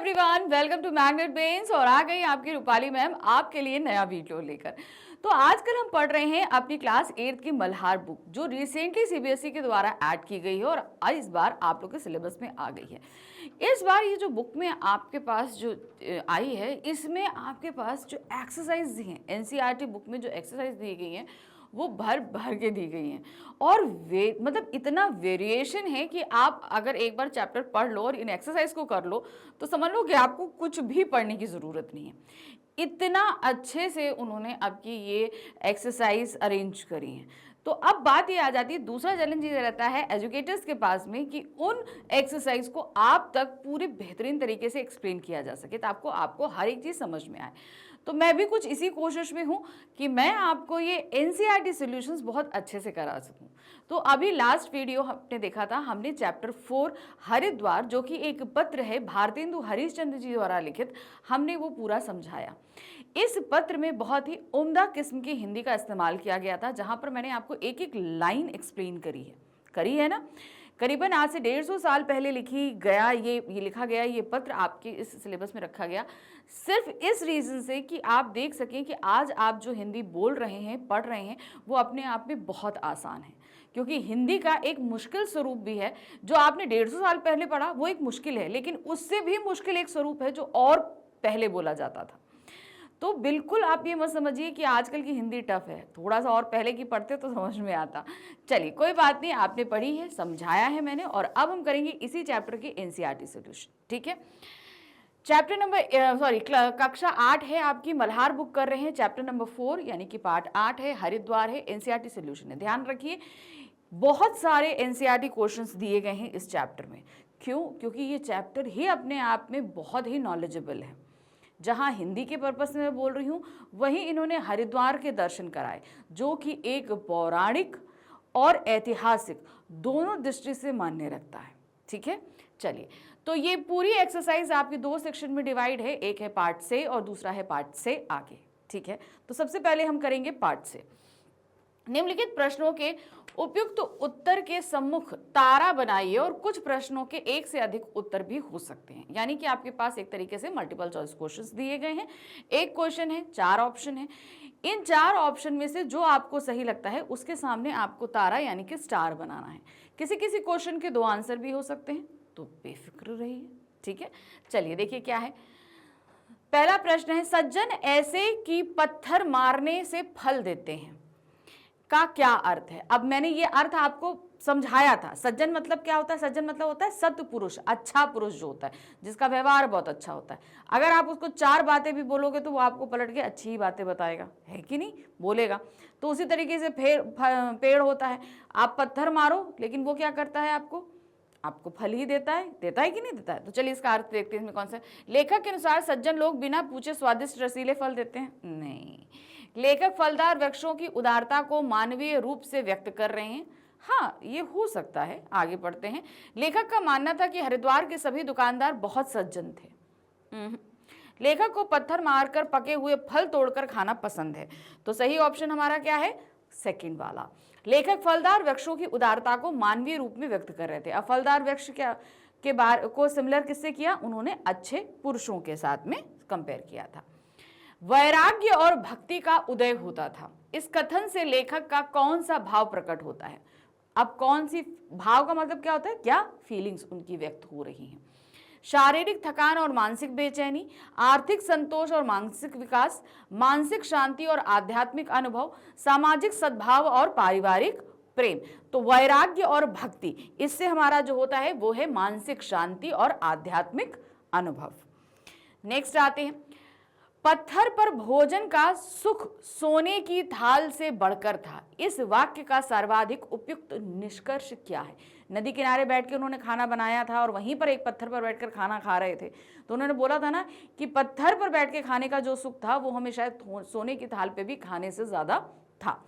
Everyone, welcome to Magnet Brains. और आ गई आपकी रूपाली मैम आपके लिए नया वीडियो लेकर। तो आजकल हम पढ़ रहे हैं अपनी क्लास 8 की मल्हार बुक, जो रिसेंटली सीबीएसई के द्वारा ऐड की गई है और इस बार आप लोग के सिलेबस में आ गई है। इस बार ये जो बुक में आपके पास जो आई है, इसमें आपके पास जो एक्सरसाइज दी हैं, एनसीईआरटी बुक में जो एक्सरसाइज दी गई हैं वो भर भर के दी गई हैं। और मतलब इतना वेरिएशन है कि आप अगर एक बार चैप्टर पढ़ लो और इन एक्सरसाइज को कर लो तो समझ लो कि आपको कुछ भी पढ़ने की ज़रूरत नहीं है। इतना अच्छे से उन्होंने आपकी ये एक्सरसाइज अरेंज करी हैं। तो अब बात ये आ जाती है, दूसरा चैलेंज ये रहता है एजुकेटर्स के पास में कि उन एक्सरसाइज को आप तक पूरे बेहतरीन तरीके से एक्सप्लेन किया जा सके, तो आपको हर एक चीज़ समझ में आए। तो मैं भी कुछ इसी कोशिश में हूँ कि मैं आपको ये एनसीईआरटी सॉल्यूशंस बहुत अच्छे से करा सकूँ। तो अभी लास्ट वीडियो हमने देखा था, हमने चैप्टर 4 हरिद्वार, जो कि एक पत्र है भारतेंदु हरिश्चंद्र जी द्वारा लिखित, हमने वो पूरा समझाया। इस पत्र में बहुत ही उम्दा किस्म की हिंदी का इस्तेमाल किया गया था, जहां पर मैंने आपको एक एक लाइन एक्सप्लेन करी है ना। करीबन आज से 150 साल पहले लिखा गया ये पत्र आपके इस सिलेबस में रखा गया, सिर्फ इस रीज़न से कि आप देख सकें कि आज आप जो हिंदी बोल रहे हैं, पढ़ रहे हैं, वो अपने आप में बहुत आसान है। क्योंकि हिंदी का एक मुश्किल स्वरूप भी है, जो आपने 150 साल पहले पढ़ा वो एक मुश्किल है, लेकिन उससे भी मुश्किल एक स्वरूप है जो और पहले बोला जाता था। तो बिल्कुल आप ये मत समझिए कि आजकल की हिंदी टफ है, थोड़ा सा और पहले की पढ़ते तो समझ में आता। चलिए कोई बात नहीं, आपने पढ़ी है, समझाया है मैंने, और अब हम करेंगे इसी चैप्टर के एनसीईआरटी सॉल्यूशन। ठीक है, चैप्टर नंबर कक्षा 8 है आपकी, मल्हार बुक कर रहे हैं। चैप्टर नंबर 4 यानी कि पार्ट 8 है, हरिद्वार है, एनसीईआरटी सॉल्यूशन है। ध्यान रखिए, बहुत सारे एनसीईआरटी क्वेश्चंस दिए गए हैं इस चैप्टर में। क्यों? क्योंकि ये चैप्टर ही अपने आप में बहुत ही नॉलेजेबल है। जहाँ हिंदी के पर्पस से मैं बोल रही हूँ, वहीं इन्होंने हरिद्वार के दर्शन कराए, जो कि एक पौराणिक और ऐतिहासिक दोनों दृष्टि से मान्य रखता है। ठीक है, चलिए, तो ये पूरी एक्सरसाइज आपकी 2 सेक्शन में डिवाइड है, एक है पार्ट से और दूसरा है पार्ट से आगे। ठीक है, तो सबसे पहले हम करेंगे पार्ट से। निम्नलिखित प्रश्नों के उपयुक्त उत्तर के सम्मुख तारा बनाइए, और कुछ प्रश्नों के एक से अधिक उत्तर भी हो सकते हैं। यानी कि आपके पास एक तरीके से मल्टीपल चॉइस क्वेश्चंस दिए गए हैं। एक क्वेश्चन है, 4 ऑप्शन है। इन 4 ऑप्शन में से जो आपको सही लगता है उसके सामने आपको तारा यानी कि स्टार बनाना है। किसी किसी क्वेश्चन के 2 आंसर भी हो सकते हैं, तो बेफिक्र रहिए। ठीक है, चलिए देखिए क्या है। पहला प्रश्न है, सज्जन ऐसे कि पत्थर मारने से फल देते हैं का क्या अर्थ है? अब मैंने ये अर्थ आपको समझाया था। सज्जन मतलब क्या होता है? सज्जन मतलब होता है सत्य पुरुष, अच्छा पुरुष जो होता है, जिसका व्यवहार बहुत अच्छा होता है। अगर आप उसको 4 बातें भी बोलोगे तो वो आपको पलट के अच्छी ही बातें बताएगा, है कि नहीं? बोलेगा। तो उसी तरीके से पेड़ होता है, आप पत्थर मारो लेकिन वो क्या करता है? आपको फल ही देता है कि नहीं देता है? तो चलिए इसका अर्थ देखते हैं इसमें कौन सा। लेखक के अनुसार सज्जन लोग बिना पूछे स्वादिष्ट रसीले फल देते हैं? नहीं, लेखक फलदार वृक्षों की उदारता को मानवीय रूप से व्यक्त कर रहे हैं। हाँ, ये हो सकता है। आगे पढ़ते हैं। लेखक का मानना था कि हरिद्वार के सभी दुकानदार बहुत सज्जन थे। लेखक को पत्थर मारकर पके हुए फल तोड़कर खाना पसंद है। तो सही ऑप्शन हमारा क्या है? सेकंड वाला। लेखक फलदार वृक्षों की उदारता को मानवीय रूप में व्यक्त कर रहे थे। अब फलदार वृक्ष के बारे को सिमिलर किससे किया? उन्होंने अच्छे पुरुषों के साथ में कंपेयर किया था। वैराग्य और भक्ति का उदय होता था। इस कथन से लेखक का कौन सा भाव प्रकट होता है? अब कौन सी भाव का मतलब क्या होता है? क्या फीलिंग्स उनकी व्यक्त हो रही हैं? शारीरिक थकान और मानसिक बेचैनी, आर्थिक संतोष और मानसिक विकास, मानसिक शांति और आध्यात्मिक अनुभव, सामाजिक सद्भाव और पारिवारिक प्रेम। तो वैराग्य और भक्ति, इससे हमारा जो होता है वो है मानसिक शांति और आध्यात्मिक अनुभव। नेक्स्ट आते हैं, पत्थर पर भोजन का सुख सोने की थाल से बढ़कर था। इस वाक्य का सर्वाधिक उपयुक्त निष्कर्ष क्या है? नदी किनारे बैठ के उन्होंने खाना बनाया था और वहीं पर एक पत्थर पर बैठकर खाना खा रहे थे, तो उन्होंने बोला था ना कि पत्थर पर बैठ के खाने का जो सुख था वो हमें शायद सोने की थाल पे भी खाने से ज्यादा था।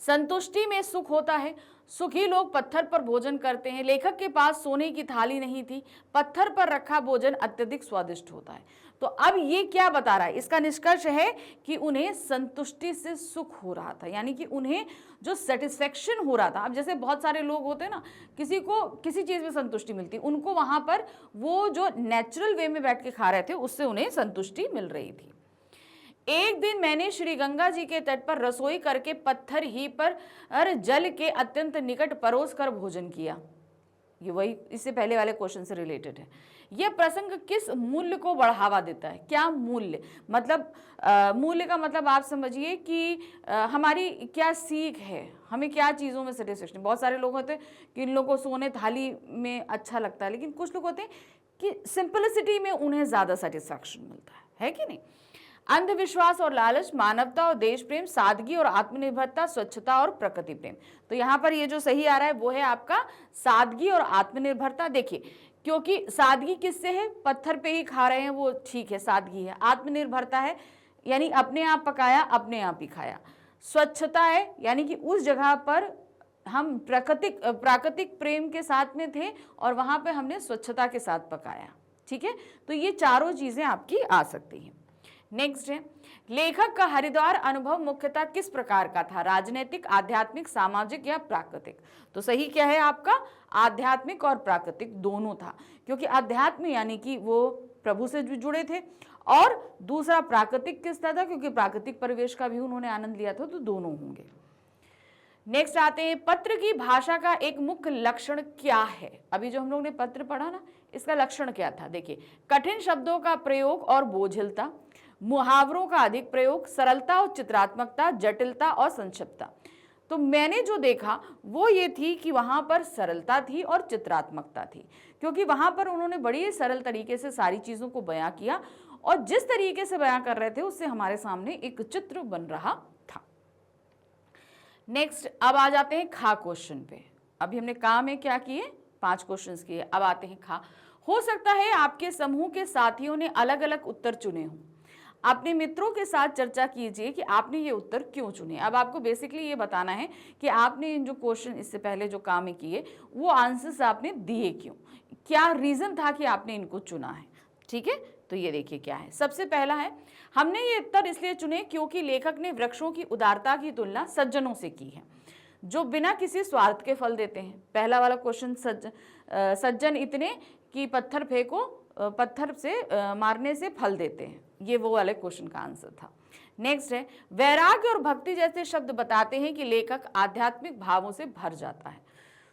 संतुष्टि में सुख होता है, सुखी लोग पत्थर पर भोजन करते हैं। लेखक के पास सोने की थाली नहीं थी, पत्थर पर रखा भोजन अत्यधिक स्वादिष्ट होता है। तो अब ये क्या बता रहा है, इसका निष्कर्ष है कि उन्हें संतुष्टि से सुख हो रहा था, यानी कि उन्हें जो सेटिस्फेक्शन हो रहा था। अब जैसे बहुत सारे लोग होते हैं ना, किसी को किसी चीज में संतुष्टि मिलती, उनको वहां पर वो जो नेचुरल वे में बैठ के खा रहे थे उससे उन्हें संतुष्टि मिल रही थी। एक दिन मैंने श्री गंगा जी के तट पर रसोई करके पत्थर ही पर जल के अत्यंत निकट परोस कर भोजन किया। ये वही इससे पहले वाले क्वेश्चन से रिलेटेड है। यह प्रसंग किस मूल्य को बढ़ावा देता है? क्या मूल्य, मतलब मूल्य का मतलब आप समझिए कि हमारी क्या सीख है, हमें क्या चीज़ों में सेटिस्फेक्शन। बहुत सारे लोग होते हैं कि इन लोगों को सोने थाली में अच्छा लगता है, लेकिन कुछ लोग होते हैं कि सिंपलिसिटी में उन्हें ज़्यादा सेटिस्फैक्शन मिलता है कि नहीं। अंधविश्वास और लालच, मानवता और देश प्रेम, सादगी और आत्मनिर्भरता, स्वच्छता और प्रकृति प्रेम। तो यहाँ पर ये जो सही आ रहा है वो है आपका सादगी और आत्मनिर्भरता। देखिए, क्योंकि सादगी किससे है, पत्थर पे ही खा रहे हैं वो ठीक है, सादगी है। आत्मनिर्भरता है यानी अपने आप पकाया, अपने आप ही खाया। स्वच्छता है यानी कि उस जगह पर हम प्राकृतिक प्रेम के साथ में थे और वहां पे हमने स्वच्छता के साथ पकाया। ठीक है, तो ये चारों चीजें आपकी आ सकती हैं। नेक्स्ट है, लेखक का हरिद्वार अनुभव मुख्यतः किस प्रकार का था? राजनीतिक, आध्यात्मिक, सामाजिक या प्राकृतिक? तो सही क्या है आपका, आध्यात्मिक और प्राकृतिक दोनों था, क्योंकि अध्यात्म यानी कि वो प्रभु से जुड़े थे, और दूसरा प्राकृतिक किस था, क्योंकि प्राकृतिक परिवेश का भी उन्होंने आनंद लिया था, तो दोनों होंगे। नेक्स्ट आते हैं, पत्र की भाषा का एक मुख्य लक्षण क्या है? अभी जो हम लोग ने पत्र पढ़ा ना, इसका लक्षण क्या था? देखिए, कठिन शब्दों का प्रयोग और बोझिलता, मुहावरों का अधिक प्रयोग, सरलता और चित्रात्मकता, जटिलता और संक्षिप्तता। तो मैंने जो देखा वो ये थी कि वहां पर सरलता थी और चित्रात्मकता थी, क्योंकि वहां पर उन्होंने बड़ी सरल तरीके से सारी चीजों को बयां किया, और जिस तरीके से बयां कर रहे थे उससे हमारे सामने एक चित्र बन रहा था। नेक्स्ट, अब आ जाते हैं खा क्वेश्चन पे। अभी हमने का में क्या किए, 5 क्वेश्चंस किए, अब आते हैं खा। हो सकता है आपके समूह के साथियों ने अलग अलग उत्तर चुने हों, अपने मित्रों के साथ चर्चा कीजिए कि आपने ये उत्तर क्यों चुने। अब आपको बेसिकली ये बताना है कि आपने इन जो क्वेश्चन इससे पहले जो काम में किए वो आंसर्स आपने दिए क्यों, क्या रीजन था कि आपने इनको चुना है। ठीक है, तो ये देखिए क्या है। सबसे पहला है, हमने ये उत्तर इसलिए चुने क्योंकि लेखक ने वृक्षों की उदारता की तुलना सज्जनों से की है, जो बिना किसी स्वार्थ के फल देते हैं। पहला वाला क्वेश्चन, सज्जन इतने कि पत्थर फेंको, पत्थर से मारने से फल देते हैं, ये वो वाले क्वेश्चन का आंसर था। नेक्स्ट है, वैराग्य और भक्ति जैसे शब्द बताते हैं कि लेखक आध्यात्मिक भावों से भर जाता है,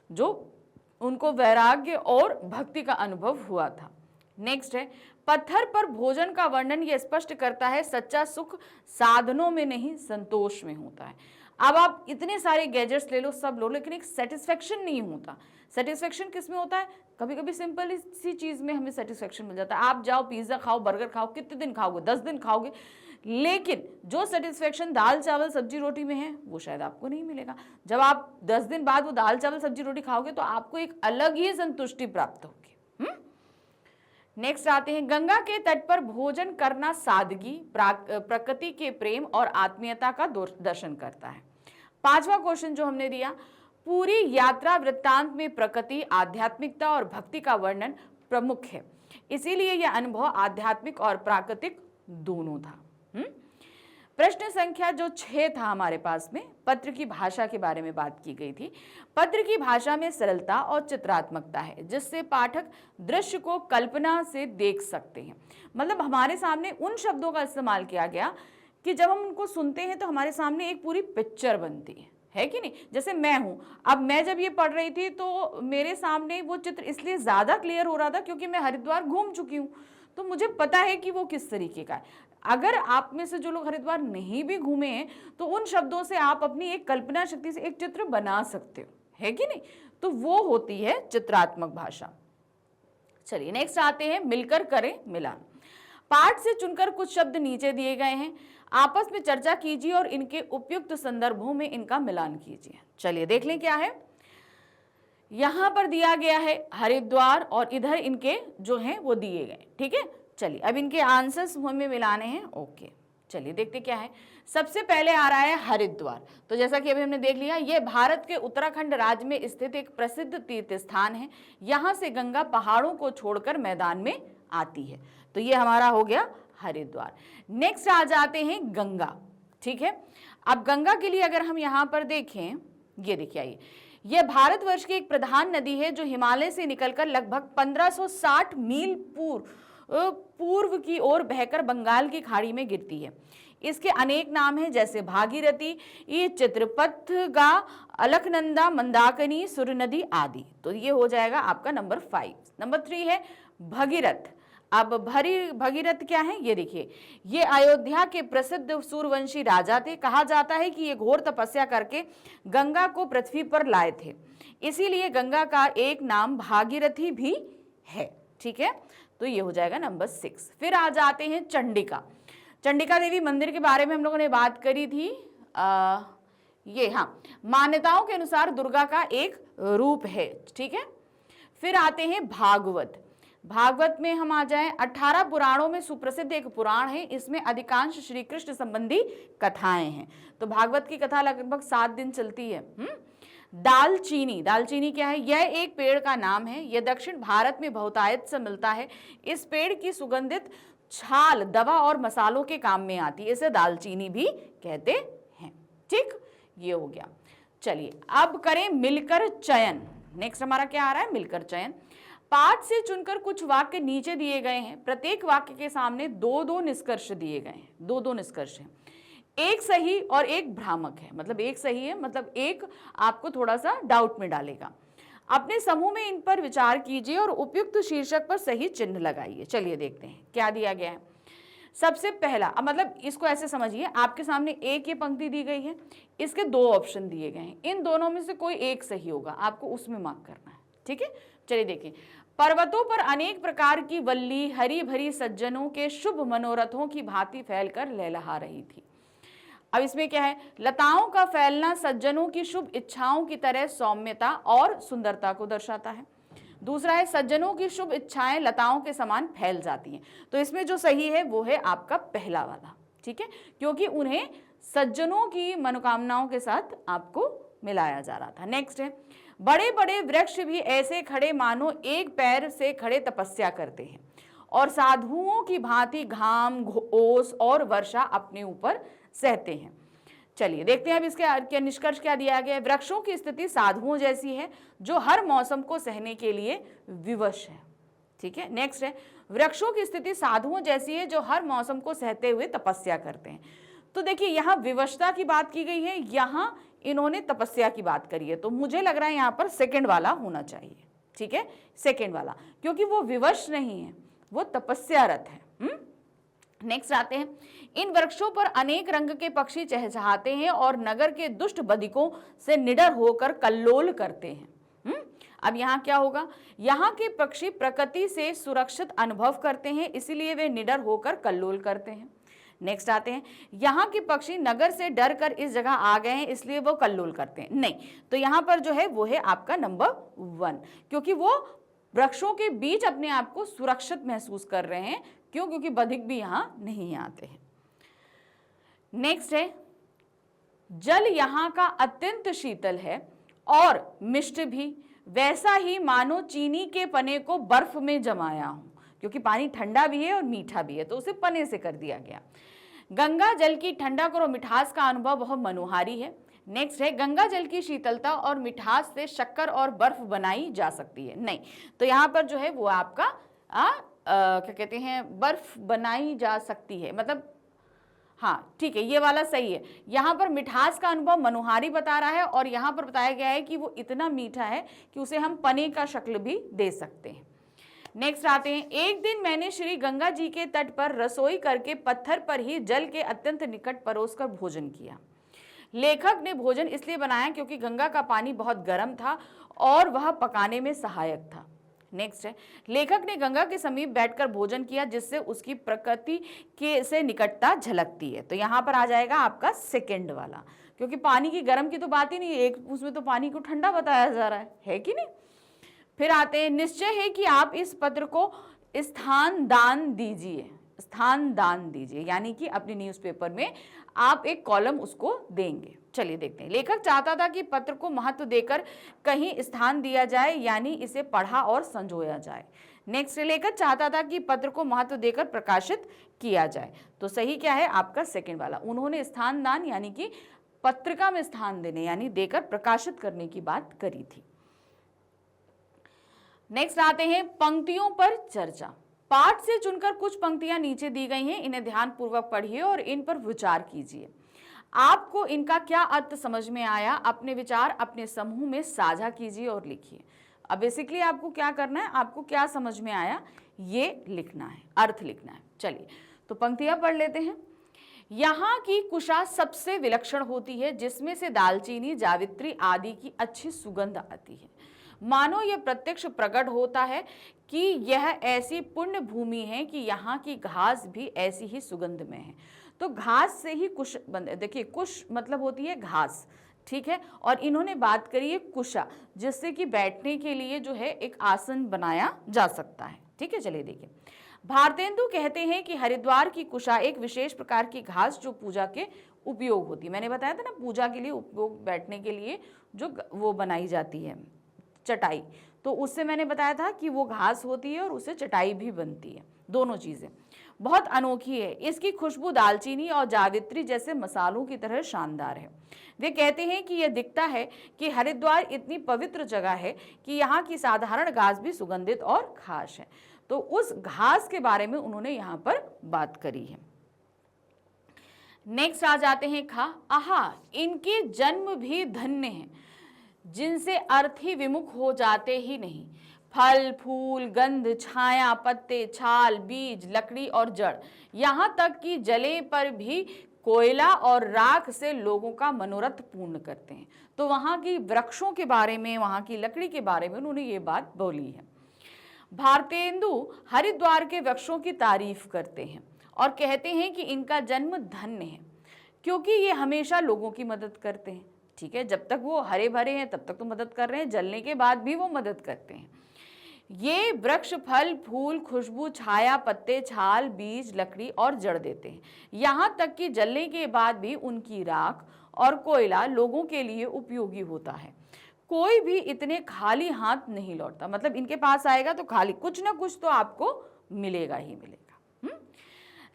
जो उनको वैराग्य और भक्ति का अनुभव हुआ था। नेक्स्ट है, पत्थर पर भोजन का वर्णन ये स्पष्ट करता है सच्चा सुख साधनों में नहीं संतोष में होता है। अब आप इतने सारे गैजेट्स ले लो, सब लो, लेकिन एक सेटिस्फेक्शन नहीं होता। सेटिस्फेक्शन किस में होता है? कभी कभी सिंपल सी चीज में हमें सेटिस्फेक्शन मिल जाता है। आप जाओ पिज्जा खाओ, बर्गर खाओ, कितने दिन खाओगे? 10 दिन खाओगे, लेकिन जो सेटिस्फेक्शन दाल चावल सब्जी रोटी में है वो शायद आपको नहीं मिलेगा। जब आप 10 दिन बाद वो दाल चावल सब्जी रोटी खाओगे तो आपको एक अलग ही संतुष्टि प्राप्त होगी। नेक्स्ट आते हैं, गंगा के तट पर भोजन करना सादगी, प्रकृति के प्रेम और आत्मीयता का दर्शन करता है। 5वां क्वेश्चन जो हमने दिया, पूरी यात्रा वृत्तांत में प्रकृति, आध्यात्मिकता और भक्ति का वर्णन प्रमुख है, इसीलिए यह अनुभव आध्यात्मिक और प्राकृतिक दोनों था। प्रश्न संख्या जो 6 था हमारे पास में, पत्र की भाषा के बारे में बात की गई थी। पत्र की भाषा में सरलता और चित्रात्मकता है, जिससे पाठक दृश्य को कल्पना से देख सकते हैं। मतलब हमारे सामने उन शब्दों का इस्तेमाल किया गया कि जब हम उनको सुनते हैं तो हमारे सामने एक पूरी पिक्चर बनती है कि नहीं। जैसे मैं हूं, अब मैं जब ये पढ़ रही थी तो मेरे सामने वो चित्र इसलिए ज्यादा क्लियर हो रहा था क्योंकि मैं हरिद्वार घूम चुकी हूँ, तो मुझे पता है कि वो किस तरीके का है। अगर आप में से जो लोग हरिद्वार नहीं भी घूमे हैं तो उन शब्दों से आप अपनी एक कल्पना शक्ति से एक चित्र बना सकते हो, है कि नहीं। तो वो होती है चित्रात्मक भाषा। चलिए नेक्स्ट आते हैं, मिलकर करें मिलान। पाठ से चुनकर कुछ शब्द नीचे दिए गए हैं, आपस में चर्चा कीजिए और इनके उपयुक्त संदर्भों में इनका मिलान कीजिए। चलिए देख लें क्या है। यहां पर दिया गया है हरिद्वार और इधर इनके जो हैं वो दिए गए। ठीक है, चलिए अब इनके आंसर्स हमें मिलाने हैं। ओके, चलिए देखते क्या है। सबसे पहले आ रहा है हरिद्वार। तो जैसा कि अभी हमने देख लिया, ये भारत के उत्तराखंड राज्य में स्थित एक प्रसिद्ध तीर्थ स्थान है। यहाँ से गंगा पहाड़ों को छोड़कर मैदान में आती है। तो ये हमारा हो गया हरिद्वार। नेक्स्ट आ जाते हैं गंगा। ठीक है, अब गंगा के लिए अगर हम यहाँ पर देखें, ये देखिए आइए, यह भारतवर्ष की एक प्रधान नदी है जो हिमालय से निकलकर लगभग 1560 मील पूर्व की ओर बहकर बंगाल की खाड़ी में गिरती है। इसके अनेक नाम हैं, जैसे भागीरथी, चित्रपथगा, अलकनंदा, मंदाकिनी, सुरनदी आदि। तो ये हो जाएगा आपका नंबर 5। नंबर 3 है भगीरथ। अब भगीरथ क्या है, ये देखिए, ये अयोध्या के प्रसिद्ध सूर्यवंशी राजा थे। कहा जाता है कि ये घोर तपस्या करके गंगा को पृथ्वी पर लाए थे, इसीलिए गंगा का एक नाम भागीरथी भी है। ठीक है, तो ये हो जाएगा नंबर 6। फिर आ जाते हैं चंडिका। चंडिका देवी मंदिर के बारे में हम लोगों ने बात करी थी। ये हाँ, मान्यताओं के अनुसार दुर्गा का एक रूप है। ठीक है, फिर आते हैं भागवत। भागवत में हम आ जाएं, 18 पुराणों में सुप्रसिद्ध एक पुराण है। इसमें अधिकांश श्री कृष्ण संबंधी कथाएं हैं। तो भागवत की कथा लगभग 7 दिन चलती है। दालचीनी। दालचीनी क्या है, यह एक पेड़ का नाम है। यह दक्षिण भारत में बहुतायत से मिलता है। इस पेड़ की सुगंधित छाल दवा और मसालों के काम में आती है, इसे दालचीनी भी कहते हैं। ठीक, ये हो गया। चलिए अब करें मिलकर चयन। नेक्स्ट हमारा क्या आ रहा है, मिलकर चयन। पाठ से चुनकर कुछ वाक्य नीचे दिए गए हैं। प्रत्येक वाक्य के सामने 2-2 निष्कर्ष दिए गए हैं। 2-2 निष्कर्ष हैं, एक सही और एक भ्रामक है। मतलब एक सही है, मतलब एक आपको थोड़ा सा डाउट में डालेगा। अपने समूह में इन पर विचार कीजिए और उपयुक्त शीर्षक पर सही चिन्ह लगाइए। चलिए देखते हैं क्या दिया गया है। सबसे पहला, अब मतलब इसको ऐसे समझिए, आपके सामने एक ये पंक्ति दी गई है, इसके 2 ऑप्शन दिए गए हैं। इन दोनों में से कोई एक सही होगा, आपको उसमें मार्क करना है। ठीक है, चलिए देखिए। पर्वतों पर अनेक प्रकार की वल्ली हरी भरी सज्जनों के शुभ मनोरथों की भांति फैलकर लहलहा रही थी। अब इसमें क्या है, लताओं का फैलना सज्जनों की शुभ इच्छाओं की तरह सौम्यता और सुंदरता को दर्शाता है। दूसरा है, सज्जनों की शुभ इच्छाएं लताओं के समान फैल जाती हैं। तो इसमें जो सही है वो है आपका पहला वाला। ठीक है, क्योंकि उन्हें सज्जनों की मनोकामनाओं के साथ आपको मिलाया जा रहा था। नेक्स्ट है, बड़े बड़े वृक्ष भी ऐसे खड़े मानो एक पैर से खड़े तपस्या करते हैं और साधुओं की भांति घाम, ओस और वर्षा अपने ऊपर सहते हैं। चलिए देखते हैं अब इसके निष्कर्ष क्या दिया गया है। वृक्षों की स्थिति साधुओं जैसी है जो हर मौसम को सहने के लिए विवश है। ठीक है, नेक्स्ट है, वृक्षों की स्थिति साधुओं जैसी है जो हर मौसम को सहते हुए तपस्या करते हैं। तो देखिए, यहाँ विवशता की बात की गई है, यहाँ इन्होंने तपस्या की बात करी है। तो मुझे लग रहा है यहाँ पर सेकंड वाला होना चाहिए। ठीक है, सेकंड वाला, क्योंकि वो विवश नहीं है, वो तपस्यारत है। नेक्स्ट आते हैं, इन वृक्षों पर अनेक रंग के पक्षी चहचहाते हैं और नगर के दुष्ट बधिकों से निडर होकर कल्लोल करते हैं। अब यहाँ क्या होगा, यहाँ के पक्षी प्रकृति से सुरक्षित अनुभव करते हैं, इसीलिए वे निडर होकर कल्लोल करते हैं। नेक्स्ट आते हैं, यहाँ के पक्षी नगर से डर कर इस जगह आ गए हैं, इसलिए वो कल्लोल करते हैं। नहीं, तो यहाँ पर जो है वो है आपका नंबर 1, क्योंकि वो वृक्षों के बीच अपने आप को सुरक्षित महसूस कर रहे हैं। क्यों, क्योंकि बधिक भी यहाँ नहीं आते हैं। नेक्स्ट है, जल यहाँ का अत्यंत शीतल है और मिष्ट भी, वैसा ही मानो चीनी के पने को बर्फ में जमाया हूं। क्योंकि पानी ठंडा भी है और मीठा भी है, तो उसे पने से कर दिया गया। गंगा जल की ठंडक और मिठास का अनुभव बहुत मनोहारी है। नेक्स्ट है, गंगा जल की शीतलता और मिठास से शक्कर और बर्फ बनाई जा सकती है। नहीं, तो यहाँ पर जो है वो आपका क्या कहते हैं, बर्फ बनाई जा सकती है, मतलब हाँ ठीक है, ये वाला सही है। यहाँ पर मिठास का अनुभव मनोहारी बता रहा है और यहाँ पर बताया गया है कि वो इतना मीठा है कि उसे हम पने का शक्ल भी दे सकते हैं। नेक्स्ट आते हैं, एक दिन मैंने श्री गंगा जी के तट पर रसोई करके पत्थर पर ही जल के अत्यंत निकट परोसकर भोजन किया। लेखक ने भोजन इसलिए बनाया क्योंकि गंगा का पानी बहुत गर्म था और वह पकाने में सहायक था। नेक्स्ट है, लेखक ने गंगा के समीप बैठकर भोजन किया जिससे उसकी प्रकृति के से निकटता झलकती है। तो यहाँ पर आ जाएगा आपका सेकंड वाला, क्योंकि पानी की गर्म की तो बात ही नहीं है, एक उसमें तो पानी को ठंडा बताया जा रहा है कि नहीं। फिर आते हैं, निश्चय है कि आप इस पत्र को स्थान दान दीजिए। स्थान दान दीजिए, यानी कि अपने न्यूज़पेपर में आप एक कॉलम उसको देंगे। चलिए देखते हैं। लेखक चाहता था कि पत्र को महत्व देकर कहीं स्थान दिया जाए, यानी इसे पढ़ा और संजोया जाए। नेक्स्ट, लेखक चाहता था कि पत्र को महत्व देकर प्रकाशित किया जाए। तो सही क्या है आपका सेकंड वाला, उन्होंने स्थान दान यानी कि पत्रिका में स्थान देने यानी देकर प्रकाशित करने की बात करी थी। नेक्स्ट आते हैं पंक्तियों पर चर्चा। पाठ से चुनकर कुछ पंक्तियां नीचे दी गई हैं, इन्हें ध्यानपूर्वक पढ़िए और इन पर विचार कीजिए। आपको इनका क्या अर्थ समझ में आया, अपने विचार अपने समूह में साझा कीजिए और लिखिए। अब बेसिकली आपको क्या करना है, आपको क्या समझ में आया ये लिखना है, अर्थ लिखना है। चलिए तो पंक्तियां पढ़ लेते हैं। यहाँ की कुशा सबसे विलक्षण होती है, जिसमें से दालचीनी, जावित्री आदि की अच्छी सुगंध आती है। मानो यह प्रत्यक्ष प्रकट होता है कि यह ऐसी पुण्य भूमि है कि यहाँ की घास भी ऐसी ही सुगंध में है। तो घास से ही कुश बन, देखिए कुश मतलब होती है घास, ठीक है, और इन्होंने बात करी है कुशा, जिससे कि बैठने के लिए जो है एक आसन बनाया जा सकता है। ठीक है, चलिए देखिए। भारतेंदु कहते हैं कि हरिद्वार की कुशा एक विशेष प्रकार की घास जो पूजा के उपयोग होती है। मैंने बताया था ना, पूजा के लिए उपयोग, बैठने के लिए जो वो बनाई जाती है चटाई, तो उससे मैंने बताया था कि वो घास होती है और उससे चटाई भी बनती है। दोनों चीजें बहुत अनोखी है। इसकी खुशबू दालचीनी और जावित्री जैसे मसालों की तरह शानदार है। वे कहते हैं कि यह दिखता है कि हरिद्वार इतनी पवित्र जगह है कि यहाँ की साधारण घास भी सुगंधित और खास है। तो उस घास के बारे में उन्होंने यहाँ पर बात करी है। नेक्स्ट आ जाते हैं खा। आहा, इनके जन्म भी धन्य हैं, जिनसे अर्थ ही विमुख हो जाते ही नहीं। फल, फूल, गंध, छाया, पत्ते, छाल, बीज, लकड़ी और जड़, यहाँ तक कि जले पर भी कोयला और राख से लोगों का मनोरथ पूर्ण करते हैं। तो वहाँ की वृक्षों के बारे में, वहाँ की लकड़ी के बारे में उन्होंने ये बात बोली है। भारतेंदु हरिद्वार के वृक्षों की तारीफ करते हैं और कहते हैं कि इनका जन्म धन्य है, क्योंकि ये हमेशा लोगों की मदद करते हैं। ठीक है, जब तक वो हरे भरे हैं तब तक तो मदद कर रहे हैं, जलने के बाद भी वो मदद करते हैं। ये वृक्ष फल, फूल, खुशबू, छाया, पत्ते, छाल, बीज, लकड़ी और जड़ देते हैं। यहाँ तक कि जलने के बाद भी उनकी राख और कोयला लोगों के लिए उपयोगी होता है। कोई भी इतने खाली हाथ नहीं लौटता, मतलब इनके पास आएगा तो खाली, कुछ ना कुछ तो आपको मिलेगा ही मिलेगा।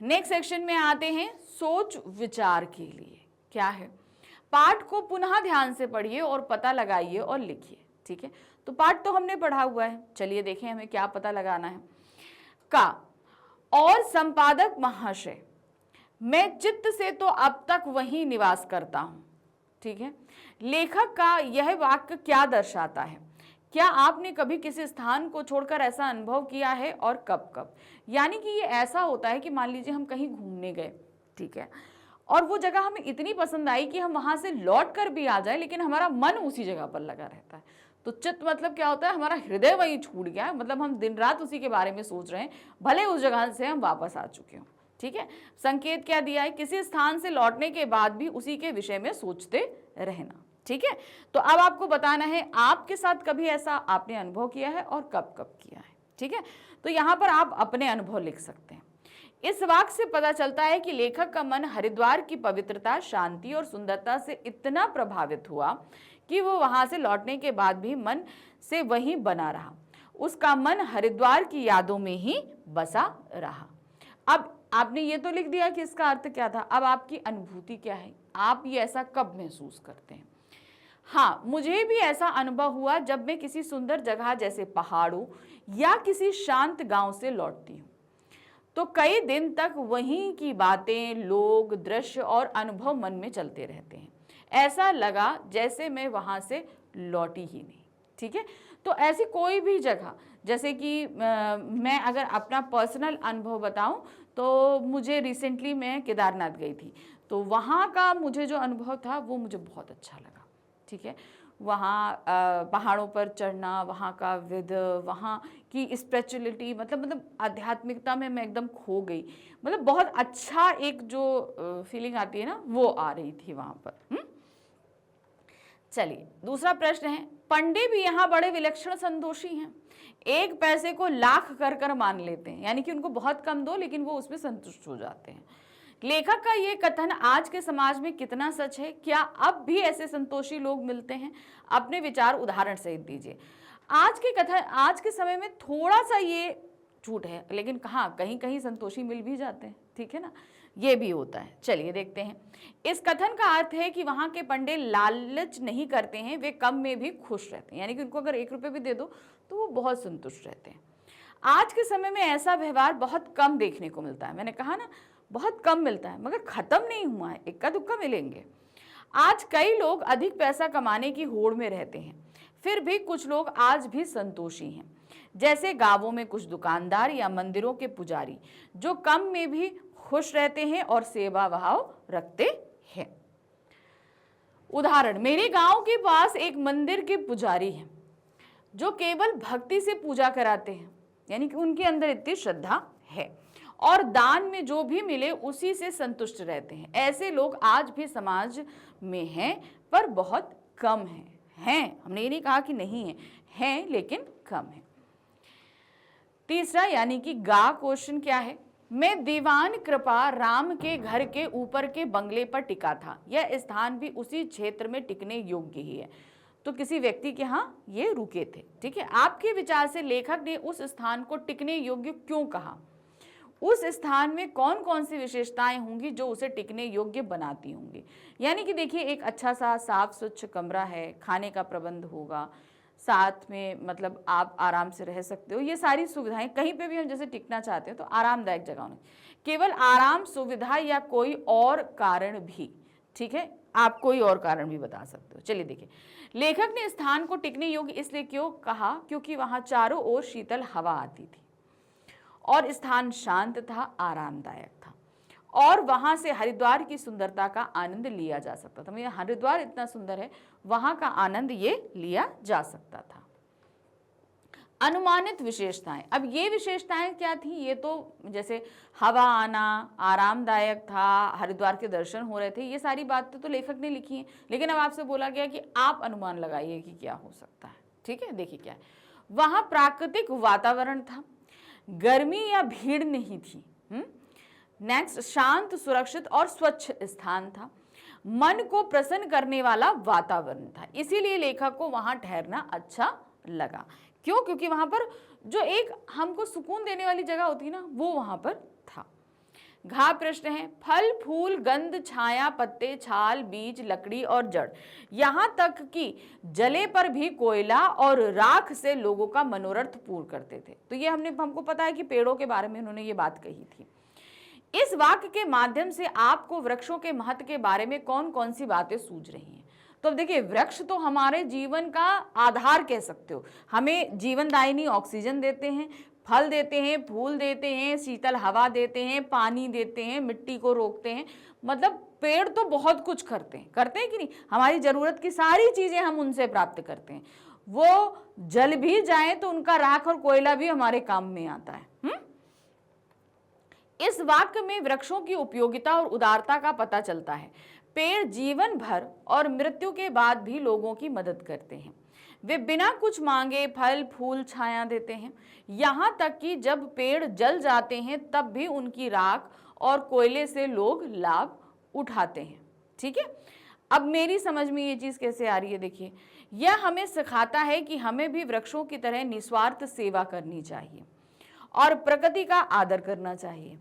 नेक्स्ट सेक्शन में आते हैं सोच विचार के लिए। क्या है, पाठ को पुनः ध्यान से पढ़िए और पता लगाइए और लिखिए। ठीक है, तो पाठ तो हमने पढ़ा हुआ है, चलिए देखें हमें क्या पता लगाना है। का और संपादक महाशय, मैं चित्त से तो अब तक वहीं निवास करता हूं। ठीक है, लेखक का यह वाक्य क्या दर्शाता है? क्या आपने कभी किसी स्थान को छोड़कर ऐसा अनुभव किया है और कब कब? यानी कि ये ऐसा होता है कि मान लीजिए हम कहीं घूमने गए, ठीक है, और वो जगह हमें इतनी पसंद आई कि हम वहां से लौट कर भी आ जाए, लेकिन हमारा मन उसी जगह पर लगा रहता है। तो चित्त मतलब क्या होता है, हमारा हृदय वहीं छूट गया है, मतलब हम दिन रात उसी के बारे में सोच रहे हैं, भले उस जगह से हम वापस आ चुके हों। ठीक है, संकेत क्या दिया है, किसी स्थान से लौटने के बाद भी उसी के विषय में सोचते रहना। ठीक है, तो अब आपको बताना है आपके साथ कभी ऐसा आपने अनुभव किया है और कब कब किया है। ठीक है, तो यहाँ पर आप अपने अनुभव लिख सकते हैं। इस वाक्य से पता चलता है कि लेखक का मन हरिद्वार की पवित्रता, शांति और सुंदरता से इतना प्रभावित हुआ कि वो वहां से लौटने के बाद भी मन से वहीं बना रहा। उसका मन हरिद्वार की यादों में ही बसा रहा। अब आपने ये तो लिख दिया कि इसका अर्थ क्या था, अब आपकी अनुभूति क्या है, आप ये ऐसा कब महसूस करते हैं? हाँ, मुझे भी ऐसा अनुभव हुआ जब मैं किसी सुंदर जगह जैसे पहाड़ों या किसी शांत गांव से लौटती हूँ, तो कई दिन तक वहीं की बातें, लोग, दृश्य और अनुभव मन में चलते रहते हैं। ऐसा लगा जैसे मैं वहां से लौटी ही नहीं। ठीक है, तो ऐसी कोई भी जगह, जैसे कि मैं अगर अपना पर्सनल अनुभव बताऊं तो मुझे रिसेंटली मैं केदारनाथ गई थी, तो वहाँ का मुझे जो अनुभव था वो मुझे बहुत अच्छा लगा। ठीक है, वहाँ पहाड़ों पर चढ़ना, वहाँ का वेदर, वहाँ की स्पिरिचुअलिटी, मतलब आध्यात्मिकता में मैं एकदम खो गई। मतलब बहुत अच्छा एक जो फीलिंग आती है ना, वो आ रही थी वहाँ पर। चलिए दूसरा प्रश्न है, पंडे भी यहाँ बड़े विलक्षण संतोषी हैं, 1 पैसे को लाख कर कर मान लेते हैं, यानी कि उनको बहुत कम दो लेकिन वो उसमें संतुष्ट हो जाते हैं। लेखक का ये कथन आज के समाज में कितना सच है? क्या अब भी ऐसे संतोषी लोग मिलते हैं? अपने विचार उदाहरण सहित दीजिए। आज के समय में थोड़ा सा ये झूठ है, लेकिन कहाँ कहीं कहीं संतोषी मिल भी जाते हैं, ठीक है ना, ये भी होता है। चलिए देखते हैं। इस कथन का अर्थ है कि वहां के पंडे लालच नहीं करते हैं, वे कम में भी खुश रहते हैं, यानी कि उनको अगर 1 रुपये भी दे दो तो वो बहुत संतुष्ट रहते हैं। आज के समय में ऐसा व्यवहार बहुत कम देखने को मिलता है, मैंने कहा ना बहुत कम मिलता है, मगर खत्म नहीं हुआ है, इक्का दुक्का मिलेंगे। आज कई लोग अधिक पैसा कमाने की होड़ में रहते हैं, फिर भी कुछ लोग आज भी संतोषी हैं, जैसे गांवों में कुछ दुकानदार या मंदिरों के पुजारी जो कम में भी खुश रहते हैं और सेवा भाव रखते हैं। उदाहरण, मेरे गांव के पास एक मंदिर के पुजारी हैं जो केवल भक्ति से पूजा कराते हैं, यानी कि उनके अंदर इतनी श्रद्धा है और दान में जो भी मिले उसी से संतुष्ट रहते हैं। ऐसे लोग आज भी समाज में हैं, पर बहुत कम हैं। हमने ये नहीं कहा कि नहीं हैं, लेकिन कम है। तीसरा, यानी कि गा क्वेश्चन क्या है? मैं दीवान कृपा राम के घर के ऊपर के बंगले पर टिका था, यह स्थान भी उसी क्षेत्र में टिकने योग्य ही है। तो किसी व्यक्ति के यहाँ ये रुके थे, ठीक है। आपके विचार से लेखक ने उस स्थान को टिकने योग्य क्यों कहा? उस स्थान में कौन कौन सी विशेषताएं होंगी जो उसे टिकने योग्य बनाती होंगी? यानी कि देखिए, एक अच्छा सा साफ स्वच्छ कमरा है, खाने का प्रबंध होगा, साथ में मतलब आप आराम से रह सकते हो, ये सारी सुविधाएं। कहीं पे भी हम जैसे टिकना चाहते हैं तो आरामदायक जगह होनी, केवल आराम सुविधा या कोई और कारण भी, ठीक है, आप कोई और कारण भी बता सकते हो। चलिए देखिए, लेखक ने स्थान को टिकने योग्य इसलिए क्यों कहा? क्योंकि वहां चारों ओर शीतल हवा आती थी और स्थान शांत था, आरामदायक था, और वहां से हरिद्वार की सुंदरता का आनंद लिया जा सकता था। मतलब हरिद्वार इतना सुंदर है, वहां का आनंद ये लिया जा सकता था। अनुमानित विशेषताएं, अब ये विशेषताएं क्या थी? ये तो जैसे हवा आना, आरामदायक था, हरिद्वार के दर्शन हो रहे थे, ये सारी बातें तो लेखक ने लिखी हैं, लेकिन अब आपसे बोला गया कि आप अनुमान लगाइए कि क्या हो सकता है, ठीक है। देखिए क्या है, वहां प्राकृतिक वातावरण था, गर्मी या भीड़ नहीं थी। नेक्स्ट, शांत, सुरक्षित और स्वच्छ स्थान था, मन को प्रसन्न करने वाला वातावरण था, इसीलिए लेखक को वहां ठहरना अच्छा लगा। क्यों? क्योंकि वहां पर जो एक हमको सुकून देने वाली जगह होती है ना, वो वहां पर था। घा प्रश्न है, फल, फूल, गंध, छाया, पत्ते, छाल, बीज, लकड़ी और जड़, यहां तक कि जले पर भी कोयला और राख से लोगों का मनोरथ पूर्ण करते थे। तो ये हमको पता है कि पेड़ों के बारे में उन्होंने ये बात कही थी। इस वाक्य के माध्यम से आपको वृक्षों के महत्व के बारे में कौन कौन सी बातें सूझ रही हैं? तो देखिए, वृक्ष तो हमारे जीवन का आधार कह सकते हो, हमें जीवनदायिनी ऑक्सीजन देते हैं, फल देते हैं, फूल देते हैं, शीतल हवा देते हैं, पानी देते हैं, मिट्टी को रोकते हैं, मतलब पेड़ तो बहुत कुछ करते हैं कि नहीं? हमारी जरूरत की सारी चीजें हम उनसे प्राप्त करते हैं। वो जल भी जाए तो उनका राख और कोयला भी हमारे काम में आता है। इस वाक्य में वृक्षों की उपयोगिता और उदारता का पता चलता है। पेड़ जीवन भर और मृत्यु के बाद भी लोगों की मदद करते हैं। वे बिना कुछ मांगे फल, फूल, छाया देते हैं, यहाँ तक कि जब पेड़ जल जाते हैं तब भी उनकी राख और कोयले से लोग लाभ उठाते हैं, ठीक है। अब मेरी समझ में ये चीज़ कैसे आ रही है? देखिए, यह हमें सिखाता है कि हमें भी वृक्षों की तरह निस्वार्थ सेवा करनी चाहिए और प्रकृति का आदर करना चाहिए।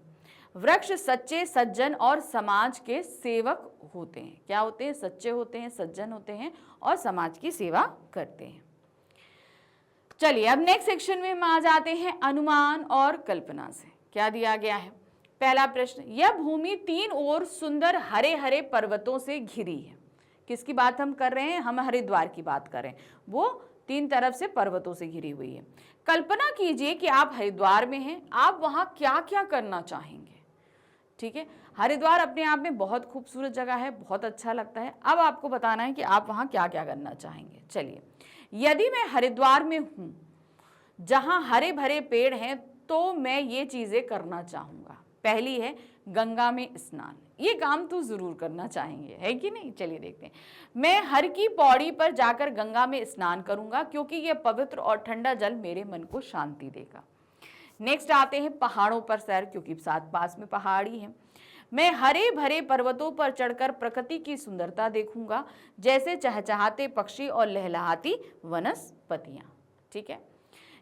वृक्ष सच्चे सज्जन और समाज के सेवक होते हैं। क्या होते हैं? सच्चे होते हैं, सज्जन होते हैं और समाज की सेवा करते हैं। चलिए, अब नेक्स्ट सेक्शन में हम आ जाते हैं अनुमान और कल्पना से। क्या दिया गया है? पहला प्रश्न, यह भूमि 3 ओर सुंदर हरे हरे पर्वतों से घिरी है। किसकी बात हम कर रहे हैं? हम हरिद्वार की बात कर रहे हैं। वो 3 तरफ से पर्वतों से घिरी हुई है। कल्पना कीजिए कि आप हरिद्वार में हैं, आप वहां क्या क्या करना चाहेंगे, ठीक है। हरिद्वार अपने आप में बहुत खूबसूरत जगह है, बहुत अच्छा लगता है। अब आपको बताना है कि आप वहां क्या क्या करना चाहेंगे। चलिए, यदि मैं हरिद्वार में हूं जहां हरे भरे पेड़ हैं तो मैं ये चीजें करना चाहूंगा। पहली है गंगा में स्नान। ये काम तो जरूर करना चाहेंगे, है कि नहीं? चलिए देखते हैं। मैं हर की पौड़ी पर जाकर गंगा में स्नान करूंगा क्योंकि यह पवित्र और ठंडा जल मेरे मन को शांति देगा। नेक्स्ट आते हैं पहाड़ों पर सैर, क्योंकि साथ पास में पहाड़ी है। मैं हरे भरे पर्वतों पर चढ़कर प्रकृति की सुंदरता देखूंगा, जैसे चहचहाते पक्षी और लहलहाती वनस्पतियां। ठीक है।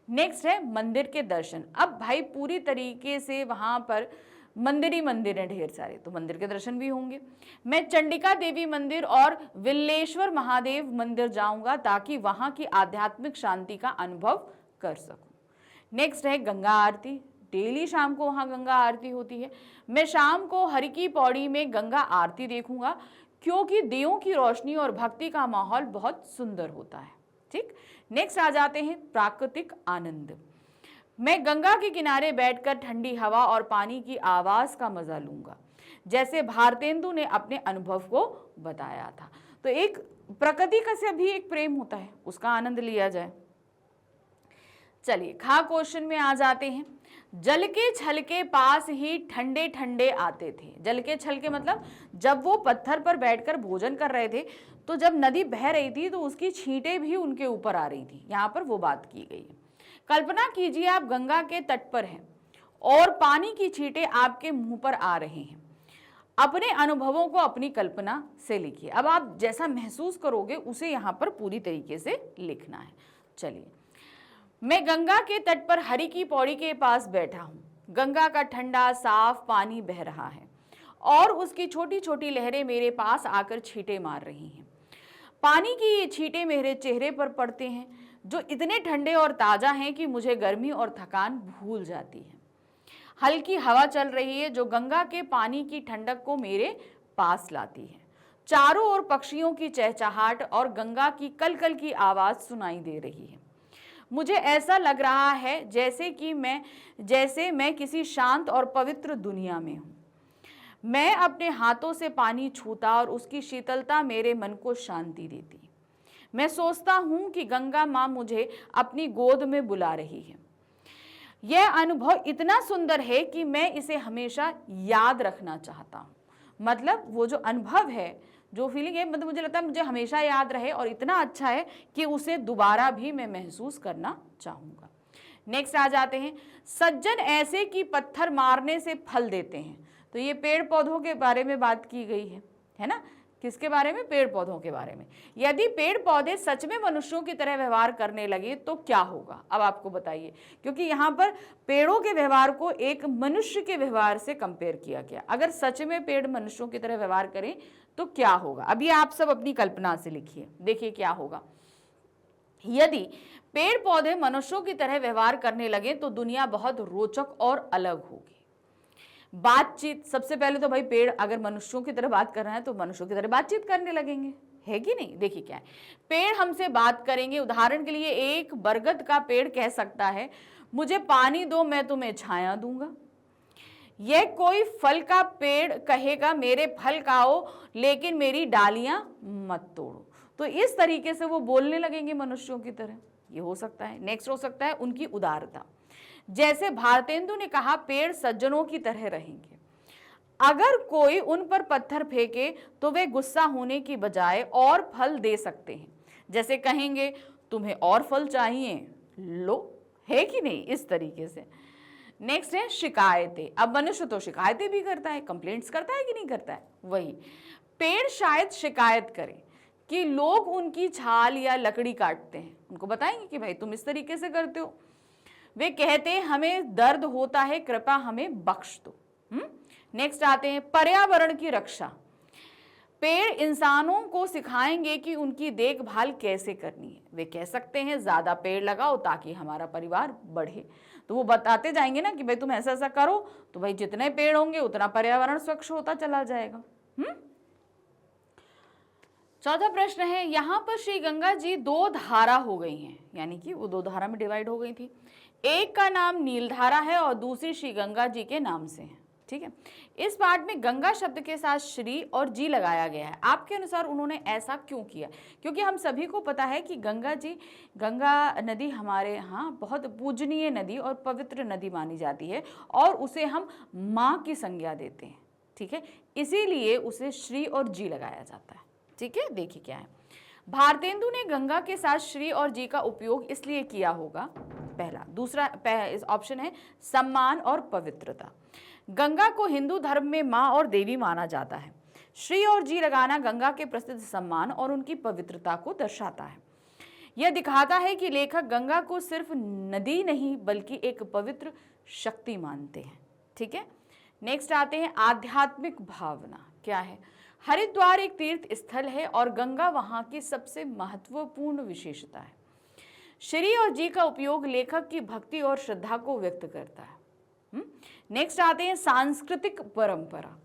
नेक्स्ट है मंदिर के दर्शन। अब भाई पूरी तरीके से वहां पर मंदिर ही मंदिर है ढेर सारे, तो मंदिर के दर्शन भी होंगे। मैं चंडिका देवी मंदिर और विल्लेश्वर महादेव मंदिर जाऊंगा ताकि वहां की आध्यात्मिक शांति का अनुभव कर सकूं। नेक्स्ट है गंगा आरती। डेली शाम को वहां गंगा आरती होती है। मैं शाम को हर की पौड़ी में गंगा आरती देखूंगा क्योंकि दियों की रोशनी और भक्ति का माहौल बहुत सुंदर होता है। ठीक। नेक्स्ट आ जाते हैं प्राकृतिक आनंद। मैं गंगा के किनारे बैठकर ठंडी हवा और पानी की आवाज का मजा लूंगा, जैसे भारतेंदु ने अपने अनुभव को बताया था। तो एक प्रकृति का से भी एक प्रेम होता है, उसका आनंद लिया जाए। चलिए खा क्वेश्चन में आ जाते हैं। जल के छल के पास ही ठंडे ठंडे आते थे। जल के छल के मतलब जब वो पत्थर पर बैठकर भोजन कर रहे थे तो जब नदी बह रही थी तो उसकी छींटें भी उनके ऊपर आ रही थी। यहाँ पर वो बात की गई है। कल्पना कीजिए आप गंगा के तट पर हैं और पानी की छींटें आपके मुंह पर आ रहे हैं। अपने अनुभवों को अपनी कल्पना से लिखिए। अब आप जैसा महसूस करोगे उसे यहाँ पर पूरी तरीके से लिखना है। चलिए। मैं गंगा के तट पर हरि की पौड़ी के पास बैठा हूं। गंगा का ठंडा साफ पानी बह रहा है और उसकी छोटी छोटी लहरें मेरे पास आकर छींटे मार रही हैं। पानी की ये छींटे मेरे चेहरे पर पड़ते हैं जो इतने ठंडे और ताज़ा हैं कि मुझे गर्मी और थकान भूल जाती है। हल्की हवा चल रही है जो गंगा के पानी की ठंडक को मेरे पास लाती है। चारों ओर पक्षियों की चहचहाट और गंगा की कलकल की आवाज़ सुनाई दे रही है। मुझे ऐसा लग रहा है जैसे मैं किसी शांत और पवित्र दुनिया में हूँ। मैं अपने हाथों से पानी छूता और उसकी शीतलता मेरे मन को शांति देती। मैं सोचता हूँ कि गंगा माँ मुझे अपनी गोद में बुला रही है। यह अनुभव इतना सुंदर है कि मैं इसे हमेशा याद रखना चाहता हूँ। मतलब वो जो अनुभव है, जो फीलिंग है, मतलब मुझे लगता है मुझे हमेशा याद रहे और इतना अच्छा है कि उसे दोबारा भी मैं महसूस करना चाहूँगा। नेक्स्ट आ जाते हैं। सज्जन ऐसे कि पत्थर मारने से फल देते हैं। तो ये पेड़ पौधों के बारे में बात की गई है ना? किसके बारे में? पेड़ पौधों के बारे में। यदि पेड़ पौधे सच में मनुष्यों की तरह व्यवहार करने लगे तो क्या होगा? अब आपको बताइए, क्योंकि यहाँ पर पेड़ों के व्यवहार को एक मनुष्य के व्यवहार से कंपेयर किया गया। अगर सच में पेड़ मनुष्यों की तरह व्यवहार करें तो क्या होगा? अभी आप सब अपनी कल्पना से लिखिए, देखिए क्या होगा। यदि पेड़ पौधे मनुष्यों की तरह व्यवहार करने लगे तो दुनिया बहुत रोचक और अलग होगी। बातचीत, सबसे पहले तो भाई पेड़ अगर मनुष्यों की तरह बात कर रहे हैं तो मनुष्यों की तरह बातचीत करने लगेंगे, है कि नहीं? देखिए क्या है, पेड़ हमसे बात करेंगे। उदाहरण के लिए एक बरगद का पेड़ कह सकता है, मुझे पानी दो मैं तुम्हें छाया दूंगा। यह कोई फल का पेड़ कहेगा, मेरे फल खाओ लेकिन मेरी डालियां मत तोड़ो। तो इस तरीके से वो बोलने लगेंगे मनुष्यों की तरह। ये हो सकता है। नेक्स्ट हो सकता है उनकी उदारता। जैसे भारतेंदु ने कहा, पेड़ सज्जनों की तरह रहेंगे। अगर कोई उन पर पत्थर फेंके तो वे गुस्सा होने की बजाय और फल दे सकते हैं। जैसे कहेंगे, तुम्हें और फल चाहिए, लो, है कि नहीं? इस तरीके से। नेक्स्ट है शिकायतें। अब मनुष्य तो शिकायतें भी करता है, कंप्लेंट्स करता है कि नहीं करता है? वही पेड़ शायद शिकायत करे कि लोग उनकी छाल या लकड़ी काटते हैं। उनको बताएंगे कि भाई तुम इस तरीके से करते हो। वे कहते हैं, हमें दर्द होता है, कृपया हमें बख्श दो। नेक्स्ट आते हैं पर्यावरण की रक्षा। पेड़ इंसानों को सिखाएंगे कि उनकी देखभाल कैसे करनी है। वे कह सकते हैं, ज्यादा पेड़ लगाओ ताकि हमारा परिवार बढ़े। तो वो बताते जाएंगे ना कि भाई तुम ऐसा ऐसा करो तो भाई जितने पेड़ होंगे उतना पर्यावरण स्वच्छ होता चला जाएगा। चौथा प्रश्न है, यहाँ पर श्री गंगा जी दो धारा हो गई हैं, यानी कि वो दो धारा में डिवाइड हो गई थी। एक का नाम नीलधारा है और दूसरी श्री गंगा जी के नाम से है। ठीक है। इस पाठ में गंगा शब्द के साथ श्री और जी लगाया गया है। आपके अनुसार उन्होंने ऐसा क्यों किया? क्योंकि हम सभी को पता है कि गंगा नदी हमारे यहाँ बहुत पूजनीय नदी और पवित्र नदी मानी जाती है और उसे हम माँ की संज्ञा देते हैं, ठीक है, इसीलिए उसे श्री और जी लगाया जाता है। ठीक है, देखिए क्या है। भारतेंदु ने गंगा के साथ श्री और जी का उपयोग इसलिए किया होगा, पहला। दूसरा ऑप्शन है सम्मान और पवित्रता। गंगा को हिंदू धर्म में माँ और देवी माना जाता है। श्री और जी लगाना गंगा के प्रसिद्ध सम्मान और उनकी पवित्रता को दर्शाता है। यह दिखाता है कि लेखक गंगा को सिर्फ नदी नहीं बल्कि एक पवित्र शक्ति मानते हैं। ठीक है, नेक्स्ट आते हैं आध्यात्मिक भावना क्या है। हरिद्वार एक तीर्थ स्थल है और गंगा वहां की सबसे महत्वपूर्ण विशेषता है। श्री और जी का उपयोग लेखक की भक्ति और श्रद्धा को व्यक्त करता है। नेक्स्ट आते हैं सांस्कृतिक परंपरा।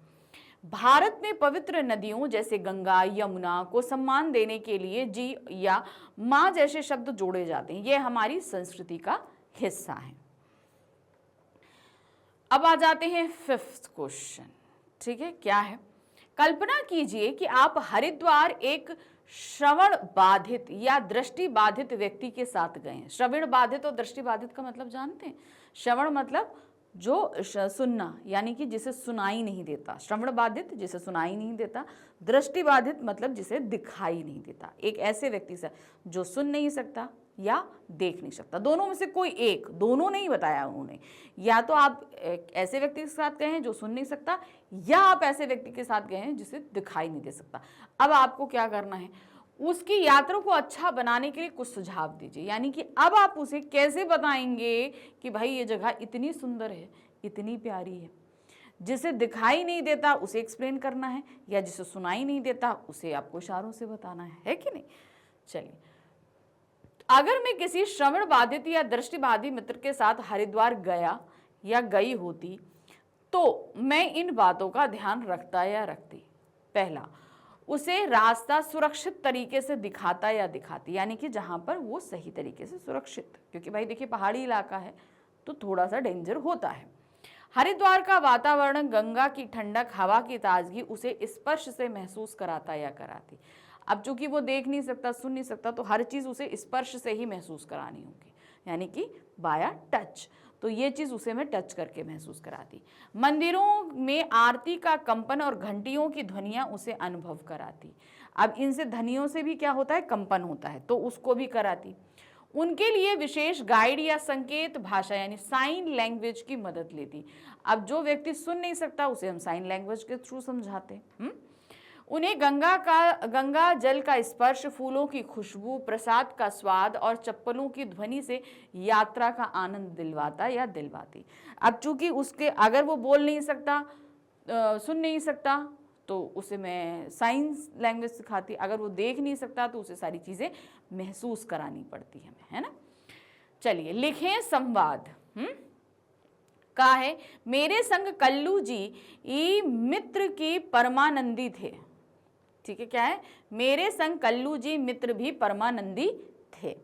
भारत में पवित्र नदियों जैसे गंगा, यमुना को सम्मान देने के लिए जी या माँ जैसे शब्द जोड़े जाते हैं। यह हमारी संस्कृति का हिस्सा है। अब आ जाते हैं फिफ्थ क्वेश्चन। ठीक है, क्या है। कल्पना कीजिए कि आप हरिद्वार एक श्रवण बाधित या दृष्टि बाधित व्यक्ति के साथ गए हैं। श्रवण बाधित और दृष्टि बाधित का मतलब जानते हैं? श्रवण मतलब जो सुनना, यानी कि जिसे सुनाई नहीं देता। श्रवण बाधित जिसे सुनाई नहीं देता, दृष्टि बाधित मतलब जिसे दिखाई नहीं देता। एक ऐसे व्यक्ति से जो सुन नहीं सकता या देख नहीं सकता, दोनों में से कोई एक, दोनों नहीं बताया उन्होंने। या तो आप ऐसे व्यक्ति के साथ गए हैं जो सुन नहीं सकता, या आप ऐसे व्यक्ति के साथ गए हैं जिसे दिखाई नहीं दे सकता। अब आपको क्या करना है, उसकी यात्रा को अच्छा बनाने के लिए कुछ सुझाव दीजिए। यानी कि अब आप उसे कैसे बताएंगे कि भाई ये जगह इतनी सुंदर है, इतनी प्यारी है। जिसे दिखाई नहीं देता उसे एक्सप्लेन करना है, या जिसे सुनाई नहीं देता उसे आपको इशारों से बताना है कि नहीं। चलिए, अगर मैं किसी श्रवण बाधित या दृष्टि बाधित मित्र के साथ हरिद्वार गया या गई होती तो मैं इन बातों का ध्यान रखता या रखती। पहला, उसे रास्ता सुरक्षित तरीके से दिखाता या दिखाती, यानी कि जहां पर वो सही तरीके से सुरक्षित, क्योंकि भाई देखिए पहाड़ी इलाका है तो थोड़ा सा डेंजर होता है। हरिद्वार का वातावरण, गंगा की ठंडक, हवा की ताजगी उसे स्पर्श से महसूस कराता या कराती। अब चूंकि वो देख नहीं सकता, सुन नहीं सकता, तो हर चीज उसे स्पर्श से ही महसूस करानी होगी, यानी कि बाया टच। तो ये चीज उसे मैं टच करके महसूस कराती। मंदिरों में आरती का कंपन और घंटियों की ध्वनियां उसे अनुभव कराती। अब इनसे ध्वनियों से भी क्या होता है, कंपन होता है, तो उसको भी कराती। उनके लिए विशेष गाइड या संकेत भाषा यानी साइन लैंग्वेज की मदद लेती। अब जो व्यक्ति सुन नहीं सकता उसे हम साइन लैंग्वेज के थ्रू समझाते। उन्हें गंगा जल का स्पर्श, फूलों की खुशबू, प्रसाद का स्वाद और चप्पलों की ध्वनि से यात्रा का आनंद दिलवाता या दिलवाती। अब चूंकि उसके अगर वो बोल नहीं सकता, सुन नहीं सकता, तो उसे मैं साइंस लैंग्वेज सिखाती। अगर वो देख नहीं सकता तो उसे सारी चीजें महसूस करानी पड़ती है हमें, है ना। चलिए, लिखें संवाद। कहा है, मेरे संग कल्लू जी मित्र की परमानंदी थे। ठीक है, क्या है, मेरे संग कल्लू जी मित्र भी परमानंदी थे।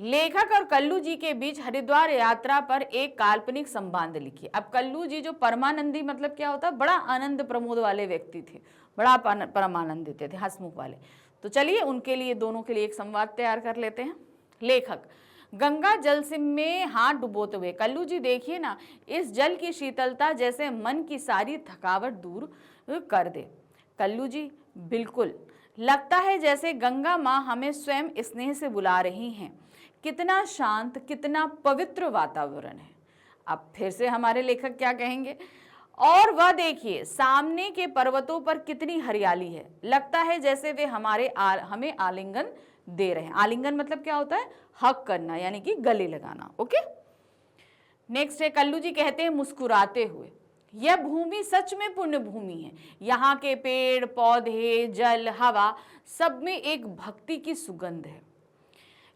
लेखक और कल्लू जी के बीच हरिद्वार यात्रा पर एक काल्पनिक संबंध लिखिए। अब कल्लू जी जो परमानंदी मतलब क्या होता है, बड़ा आनंद प्रमोद वाले व्यक्ति थे, बड़ा परमानंदित थे, हंसमुख वाले। तो चलिए उनके लिए, दोनों के लिए एक संवाद तैयार कर लेते हैं। लेखक, गंगा जल से में हाथ डुबोते हुए, कल्लू जी देखिए ना, इस जल की शीतलता जैसे मन की सारी थकावट दूर कर दे। कल्लू जी, बिल्कुल, लगता है जैसे गंगा माँ हमें स्वयं स्नेह से बुला रही हैं। कितना शांत, कितना पवित्र वातावरण है। अब फिर से हमारे लेखक क्या कहेंगे, और वह देखिए सामने के पर्वतों पर कितनी हरियाली है। लगता है जैसे वे हमें आलिंगन दे रहे हैं। आलिंगन मतलब क्या होता है, हक करना, यानी कि गले लगाना। ओके, नेक्स्ट है, कल्लू जी कहते हैं मुस्कुराते हुए, यह भूमि सच में पुण्य भूमि है। यहाँ के पेड़ पौधे, जल, हवा, सब में एक भक्ति की सुगंध है।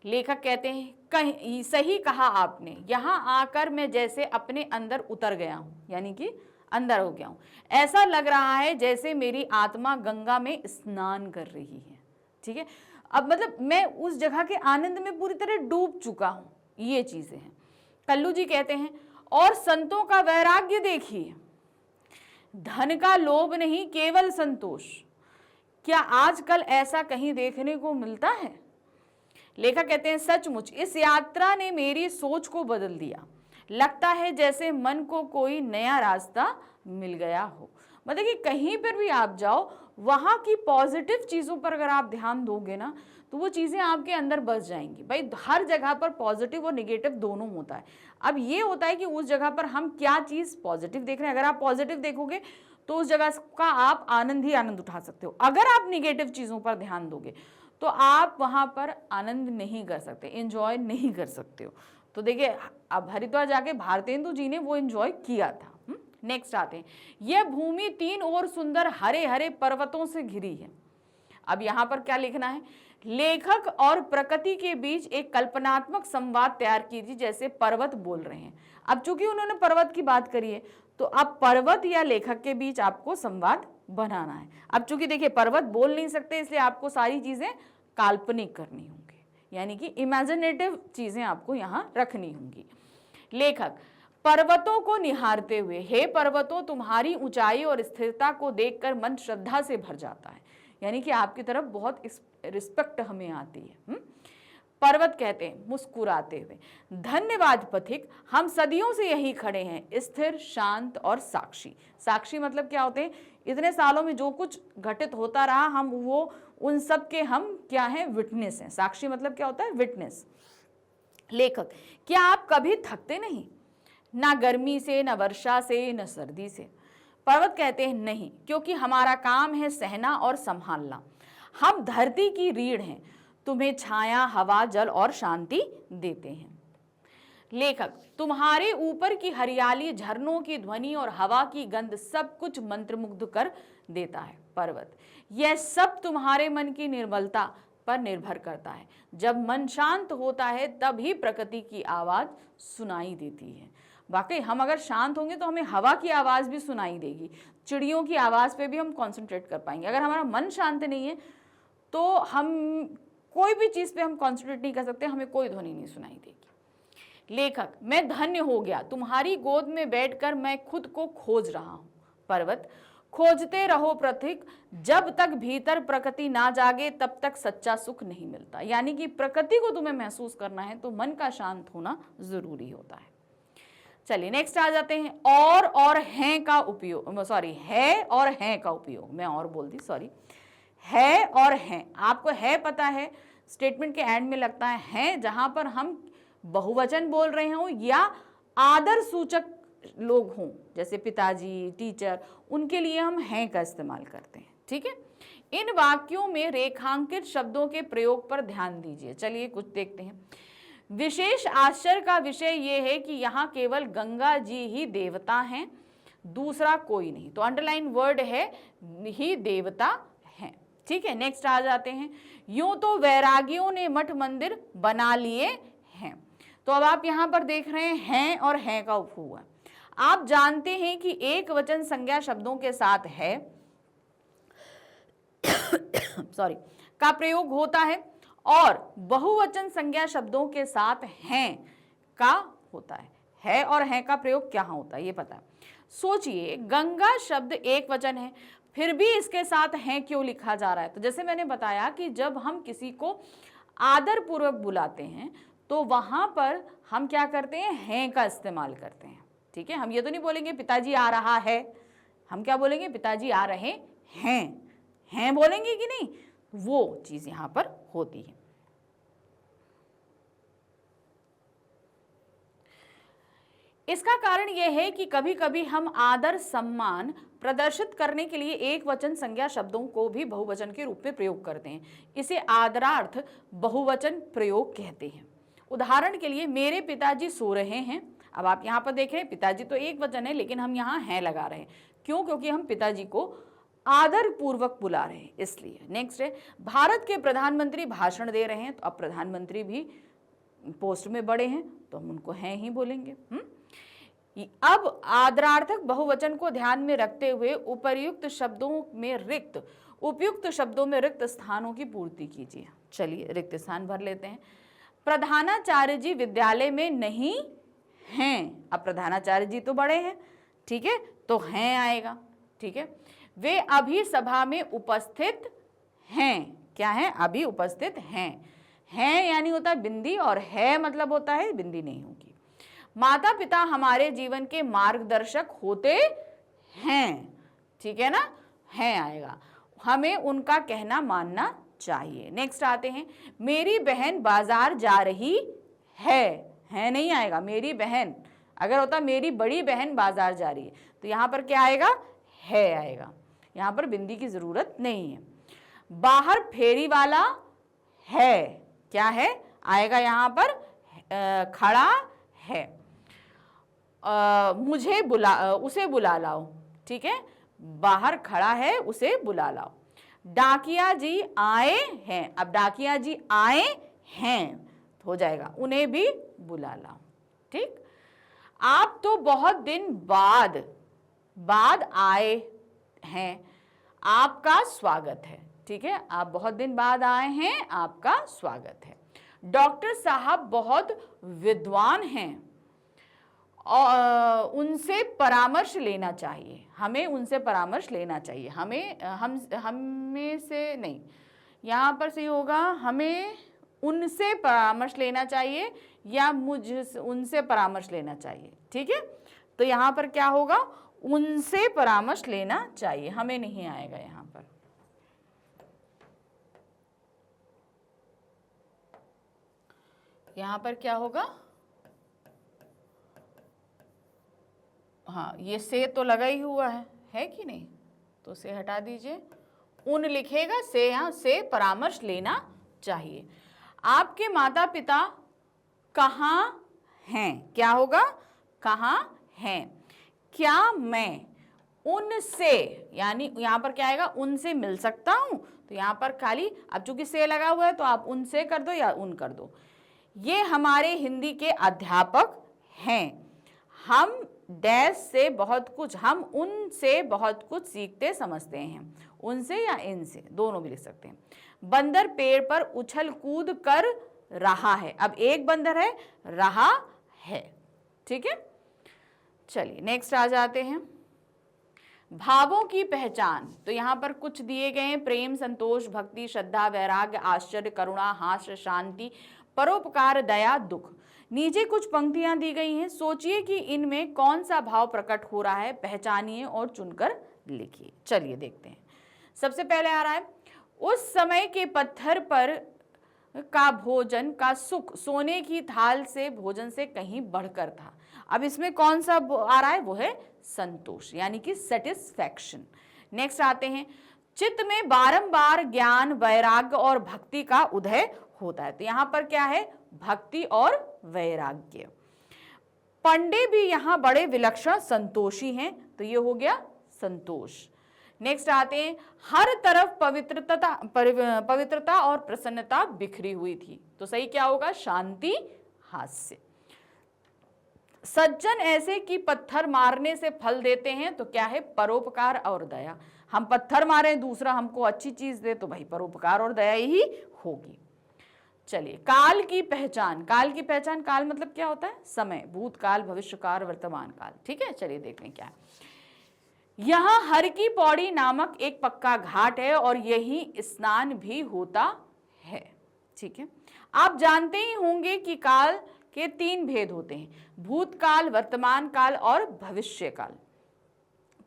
लेखक कहते हैं, कहीं सही कहा आपने, यहाँ आकर मैं जैसे अपने अंदर उतर गया हूँ, यानी कि अंदर हो गया हूँ। ऐसा लग रहा है जैसे मेरी आत्मा गंगा में स्नान कर रही है। ठीक है, अब मतलब मैं उस जगह के आनंद में पूरी तरह डूब चुका हूँ, ये चीजें हैं। कल्लू जी कहते हैं, और संतों का वैराग्य देखिए, धन का लोभ नहीं, केवल संतोष। क्या आजकल ऐसा कहीं देखने को मिलता है? लेखक कहते हैं, सचमुच इस यात्रा ने मेरी सोच को बदल दिया। लगता है जैसे मन को कोई नया रास्ता मिल गया हो। मतलब कि कहीं पर भी आप जाओ, वहाँ की पॉजिटिव चीज़ों पर अगर आप ध्यान दोगे ना, तो वो चीज़ें आपके अंदर बस जाएंगी। भाई हर जगह पर पॉजिटिव और निगेटिव दोनों होता है। अब ये होता है कि उस जगह पर हम क्या चीज़ पॉजिटिव देख रहे हैं। अगर आप पॉजिटिव देखोगे तो उस जगह का आप आनंद ही आनंद उठा सकते हो। अगर आप निगेटिव चीज़ों पर ध्यान दोगे तो आप वहाँ पर आनंद नहीं कर सकते, एंजॉय नहीं कर सकते हो। तो देखिए, अब हरिद्वार जाके भारतेंदु जी ने वो एंजॉय किया था। नेक्स्ट आते हैं, यह भूमि 3 ओर सुंदर हरे हरे पर्वतों से घिरी है। अब यहाँ पर क्या लिखना है? लेखक और प्रकृति के बीच एक कल्पनात्मक संवाद तैयार कीजिए, जैसे पर्वत बोल रहे हैं। अब चूंकि उन्होंने पर्वत की बात करी है, तो अब पर्वत या लेखक के बीच आपको संवाद बनाना है। अब चूंकि देखिए पर्वत बोल नहीं सकते, इसलिए आपको सारी चीजें काल्पनिक करनी होंगी, यानी कि इमेजिनेटिव चीजें आपको यहाँ रखनी होंगी। लेखक, पर्वतों को निहारते हुए, हे पर्वतों, तुम्हारी ऊंचाई और स्थिरता को देखकर मन श्रद्धा से भर जाता है। यानी कि आपकी तरफ बहुत रिस्पेक्ट हमें आती है। पर्वत कहते हैं मुस्कुराते हुए, धन्यवाद पथिक, हम सदियों से यही खड़े हैं, स्थिर, शांत और साक्षी। साक्षी मतलब क्या होते हैं? इतने सालों में जो कुछ घटित होता रहा, हम वो उन सब के हम क्या हैं? विटनेस हैं। साक्षी मतलब क्या होता है? विटनेस। लेखक, क्या आप कभी थकते नहीं? ना गर्मी से, न वर्षा से, न सर्दी से। पर्वत कहते हैं, नहीं, क्योंकि हमारा काम है सहना और संभालना। हम धरती की रीढ़ हैं, तुम्हें छाया, हवा, जल और शांति देते हैं। लेखक, तुम्हारे ऊपर की हरियाली, झरनों की ध्वनि और हवा की गंध सब कुछ मंत्रमुग्ध कर देता है। पर्वत, यह सब तुम्हारे मन की निर्मलता पर निर्भर करता है। जब मन शांत होता है तभी प्रकृति की आवाज सुनाई देती है। वाकई हम अगर शांत होंगे तो हमें हवा की आवाज भी सुनाई देगी, चिड़ियों की आवाज पे भी हम कंसंट्रेट कर पाएंगे। अगर हमारा मन शांत नहीं है तो हम कोई भी चीज पे हम कंसंट्रेट नहीं कर सकते, हमें कोई ध्वनि नहीं सुनाई देगी। लेखक, मैं धन्य हो गया, तुम्हारी गोद में बैठकर मैं खुद को खोज रहा हूं। पर्वत, खोजते रहो पथिक, जब तक भीतर प्रकृति ना जागे तब तक सच्चा सुख नहीं मिलता। यानी कि प्रकृति को तुम्हें महसूस करना है तो मन का शांत होना जरूरी होता है। चलिए नेक्स्ट आ जाते हैं, और हैं का उपयोग, सॉरी है और हैं का उपयोग, मैं और बोल दी, सॉरी। है और हैं, आपको है पता है, स्टेटमेंट के एंड में लगता है जहां पर हम बहुवचन बोल रहे हों या आदर सूचक लोग हों, जैसे पिताजी, टीचर, उनके लिए हम हैं का इस्तेमाल करते हैं। ठीक है, इन वाक्यों में रेखांकित शब्दों के प्रयोग पर ध्यान दीजिए। चलिए कुछ देखते हैं। विशेष आश्चर्य का विषय यह है कि यहाँ केवल गंगा जी ही देवता हैं, दूसरा कोई नहीं। तो अंडरलाइन वर्ड है ही देवता हैं। ठीक है, नेक्स्ट आ जाते हैं। यूं तो वैरागियों ने मठ मंदिर बना लिए हैं। तो अब आप यहाँ पर देख रहे हैं और हैं का उपयोग हुआ। आप जानते हैं कि एक वचन संज्ञा शब्दों के साथ है सॉरी का प्रयोग होता है और बहुवचन संज्ञा शब्दों के साथ हैं का होता है और हैं का प्रयोग क्या होता है ये पता है। सोचिए, गंगा शब्द एक वचन है, फिर भी इसके साथ हैं क्यों लिखा जा रहा है? तो जैसे मैंने बताया कि जब हम किसी को आदर पूर्वक बुलाते हैं तो वहां पर हम क्या करते हैं का इस्तेमाल करते हैं। ठीक है, हम ये तो नहीं बोलेंगे पिताजी आ रहा है, हम क्या बोलेंगे? पिताजी आ रहे हैं बोलेंगे कि नहीं? वो चीज यहां पर होती है। इसका कारण यह है कि कभी कभी हम आदर सम्मान प्रदर्शित करने के लिए एक वचन संज्ञा शब्दों को भी बहुवचन के रूप में प्रयोग करते हैं। इसे आदरार्थ बहुवचन प्रयोग कहते हैं। उदाहरण के लिए, मेरे पिताजी सो रहे हैं। अब आप यहाँ पर देख रहे हैं पिताजी तो एक वचन है, लेकिन हम यहाँ हैं लगा रहे हैं। क्यों? क्योंकि हम पिताजी को आदर पूर्वक बुला रहे हैं, इसलिए। नेक्स्ट है, भारत के प्रधानमंत्री भाषण दे रहे हैं। तो अब प्रधानमंत्री भी पोस्ट में बड़े हैं तो हम उनको हैं ही बोलेंगे। अब आदरार्थक बहुवचन को ध्यान में रखते हुए उपयुक्त शब्दों में रिक्त स्थानों की पूर्ति कीजिए। चलिए रिक्त स्थान भर लेते हैं। प्रधानाचार्य जी विद्यालय में नहीं हैं। अब प्रधानाचार्य जी तो बड़े हैं, ठीक है, तो हैं आएगा। ठीक है। वे अभी सभा में उपस्थित हैं, क्या है, अभी उपस्थित हैं यानी होता है बिंदी, और है मतलब होता है बिंदी नहीं होगी। माता पिता हमारे जीवन के मार्गदर्शक होते हैं, ठीक है ना, है आएगा, हमें उनका कहना मानना चाहिए। नेक्स्ट आते हैं, मेरी बहन बाजार जा रही है नहीं आएगा, मेरी बहन, अगर होता मेरी बड़ी बहन बाजार जा रही है तो यहां पर क्या आएगा, है आएगा, यहां पर बिंदी की जरूरत नहीं है। बाहर फेरी वाला है, क्या है आएगा यहां पर, खड़ा है। उसे बुला लाओ, ठीक है, बाहर खड़ा है, उसे बुला लाओ। डाकिया जी आए हैं, अब डाकिया जी आए हैं हो जाएगा, उन्हें भी बुला लाओ, ठीक। आप तो बहुत दिन बाद आए हैं, आपका स्वागत है, ठीक है, आप बहुत दिन बाद आए हैं, आपका स्वागत है। डॉक्टर साहब बहुत विद्वान हैं और उनसे परामर्श लेना चाहिए, हमें उनसे परामर्श लेना चाहिए, हमें से नहीं, यहाँ पर सही होगा हमें उनसे परामर्श लेना चाहिए या उनसे परामर्श लेना चाहिए, ठीक है। तो यहाँ पर क्या होगा, उनसे परामर्श लेना चाहिए, हमें नहीं आएगा यहाँ पर। यहाँ पर क्या होगा, हाँ ये से तो लगा ही हुआ है कि नहीं, तो से हटा दीजिए, उन लिखेगा, से यहाँ से परामर्श लेना चाहिए। आपके माता पिता कहाँ हैं, क्या होगा, कहाँ हैं। क्या मैं उनसे, यानी यहाँ पर क्या आएगा, उनसे मिल सकता हूँ, तो यहाँ पर खाली, अब चूंकि से लगा हुआ है तो आप उनसे कर दो या उन कर दो। ये हमारे हिंदी के अध्यापक हैं, हम डैश से बहुत कुछ, हम उनसे बहुत कुछ सीखते समझते हैं, उनसे या इनसे दोनों भी लिख सकते हैं। बंदर पेड़ पर उछल कूद कर रहा है, अब एक बंदर है, रहा है, ठीक है। चलिए नेक्स्ट आ जाते हैं, भावों की पहचान। तो यहाँ पर कुछ दिए गए हैं, प्रेम, संतोष, भक्ति, श्रद्धा, वैराग्य, आश्चर्य, करुणा, हास्य, शांति, परोपकार, दया, दुख। नीचे कुछ पंक्तियां दी गई हैं, सोचिए कि इनमें कौन सा भाव प्रकट हो रहा है, पहचानिए और चुनकर लिखिए। चलिए देखते हैं, सबसे पहले आ रहा है, उस समय के पत्थर पर का भोजन का सुख सोने की थाल से भोजन से कहीं बढ़कर था। अब इसमें कौन सा आ रहा है, वो है संतोष, यानी कि सेटिस्फैक्शन। नेक्स्ट आते हैं, चित्त में बारंबार ज्ञान, वैराग्य और भक्ति का उदय होता है। तो यहां पर क्या है, भक्ति और वैराग्य। पंडे भी यहां बड़े विलक्षण संतोषी हैं, तो ये हो गया संतोष। नेक्स्ट आते हैं, हर तरफ पवित्रता और प्रसन्नता बिखरी हुई थी, तो सही क्या होगा, शांति, हास्य। सज्जन ऐसे कि पत्थर मारने से फल देते हैं, तो क्या है, परोपकार और दया। हम पत्थर मारें, दूसरा हमको अच्छी चीज दे, तो भाई परोपकार और दया ही होगी। चलिए, काल की पहचान। काल की पहचान, काल मतलब क्या होता है, समय, भूतकाल, भविष्यकाल, वर्तमान काल, ठीक है। चलिए देख लें क्या है। यहाँ हर की पौड़ी नामक एक पक्का घाट है और यही स्नान भी होता है, ठीक है। आप जानते ही होंगे कि काल के 3 भेद होते हैं, भूतकाल, वर्तमान काल और भविष्य काल।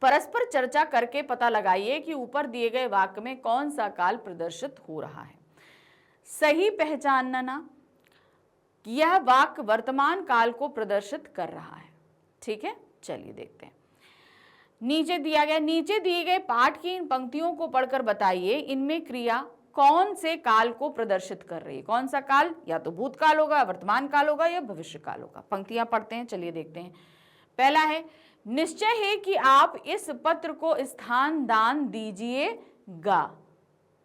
परस्पर चर्चा करके पता लगाइए कि ऊपर दिए गए वाक्य में कौन सा काल प्रदर्शित हो रहा है। सही पहचानना कि यह वाक्य वर्तमान काल को प्रदर्शित कर रहा है, ठीक है। चलिए देखते हैं, नीचे दिया गया, नीचे दिए गए पाठ की इन पंक्तियों को पढ़कर बताइए इनमें क्रिया कौन से काल को प्रदर्शित कर रही है। कौन सा काल, या तो भूतकाल होगा, वर्तमान काल होगा या भविष्य काल होगा। पंक्तियां पढ़ते हैं, चलिए देखते हैं। पहला है, निश्चय है कि आप इस पत्र को स्थान दान दीजिएगा,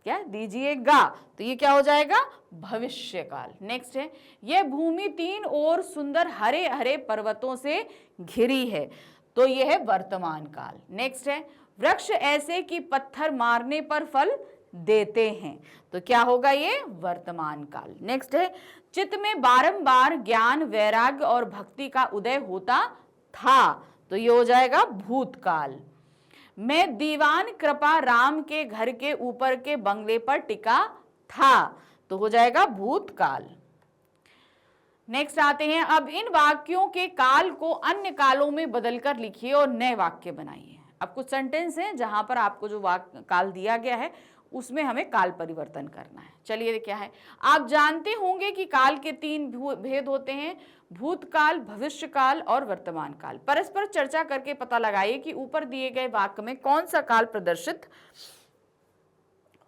क्या दीजिएगा, तो ये क्या हो जाएगा, भविष्य काल। नेक्स्ट है, यह भूमि 3 ओर सुंदर हरे हरे पर्वतों से घिरी है, तो यह है वर्तमान काल। नेक्स्ट है, वृक्ष ऐसे कि पत्थर मारने पर फल देते हैं, तो क्या होगा, ये वर्तमान काल। नेक्स्ट है, चित्त में बारंबार ज्ञान, वैराग्य और भक्ति का उदय होता था, तो ये हो जाएगा भूतकाल। मैं दीवान कृपा राम के घर के ऊपर के बंगले पर टिका था, तो हो जाएगा भूतकाल। नेक्स्ट आते हैं, अब इन वाक्यों के काल को अन्य कालों में बदलकर लिखिए और नए वाक्य बनाइए। अब कुछ सेंटेंस हैं जहां पर आपको जो काल दिया गया है उसमें हमें काल परिवर्तन करना है। चलिए क्या है, आप जानते होंगे कि काल के 3 भेद होते हैं, भूतकाल, भविष्यकाल और वर्तमान काल। परस्पर चर्चा करके पता लगाइए कि ऊपर दिए गए वाक्य में कौन सा काल प्रदर्शित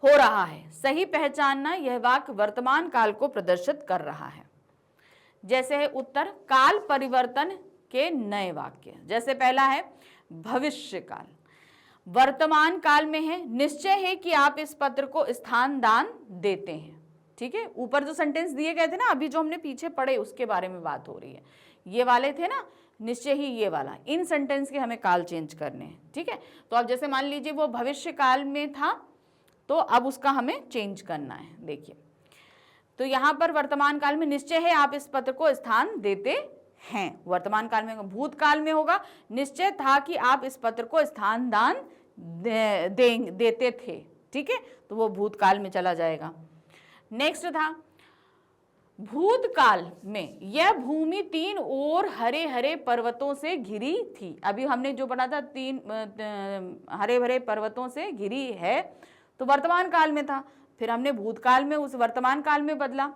हो रहा है। सही पहचानना, यह वाक्य वर्तमान काल को प्रदर्शित कर रहा है। जैसे है उत्तर, काल परिवर्तन के नए वाक्य। जैसे पहला है भविष्य काल, वर्तमान काल में है, निश्चय है कि आप इस पत्र को स्थान दान देते हैं। ठीक है, ऊपर जो सेंटेंस दिए गए थे ना, अभी जो हमने पीछे पढ़े उसके बारे में बात हो रही है। ये वाले थे ना, निश्चय ही, ये वाला, इन सेंटेंस के हमें काल चेंज करने हैं। ठीक है, तो अब जैसे मान लीजिए वो भविष्य काल में था, तो अब उसका हमें चेंज करना है। देखिए, तो यहां पर वर्तमान काल में निश्चय है आप इस पत्र को स्थान देते हैं, वर्तमान काल में। भूतकाल में होगा, निश्चय था कि आप इस पत्र को स्थान दान देते थे। ठीक है, तो वो भूतकाल में चला जाएगा। नेक्स्ट था, भूतकाल में यह भूमि 3 ओर हरे हरे पर्वतों से घिरी थी। अभी हमने जो पढ़ा था 3 हरे भरे पर्वतों से घिरी है, तो वर्तमान काल में था। फिर हमने भूतकाल में उस वर्तमान काल में बदला,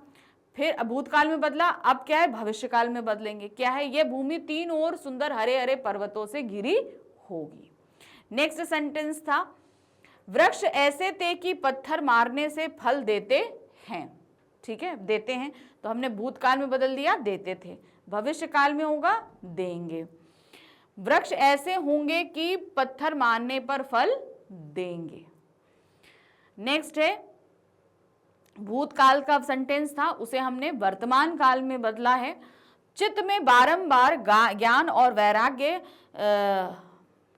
फिर भूतकाल में बदला, अब क्या है भविष्य काल में बदलेंगे। क्या है, यह भूमि 3 ओर सुंदर हरे हरे पर्वतों से घिरी होगी। नेक्स्ट सेंटेंस था, वृक्ष ऐसे थे कि पत्थर मारने से फल देते हैं। ठीक है, देते हैं, तो हमने भूतकाल में बदल दिया देते थे, भविष्य काल में होगा देंगे। वृक्ष ऐसे होंगे कि पत्थर मारने पर फल देंगे। नेक्स्ट है, भूतकाल का सेंटेंस था, उसे हमने वर्तमान काल में बदला है। चित्त में बारंबार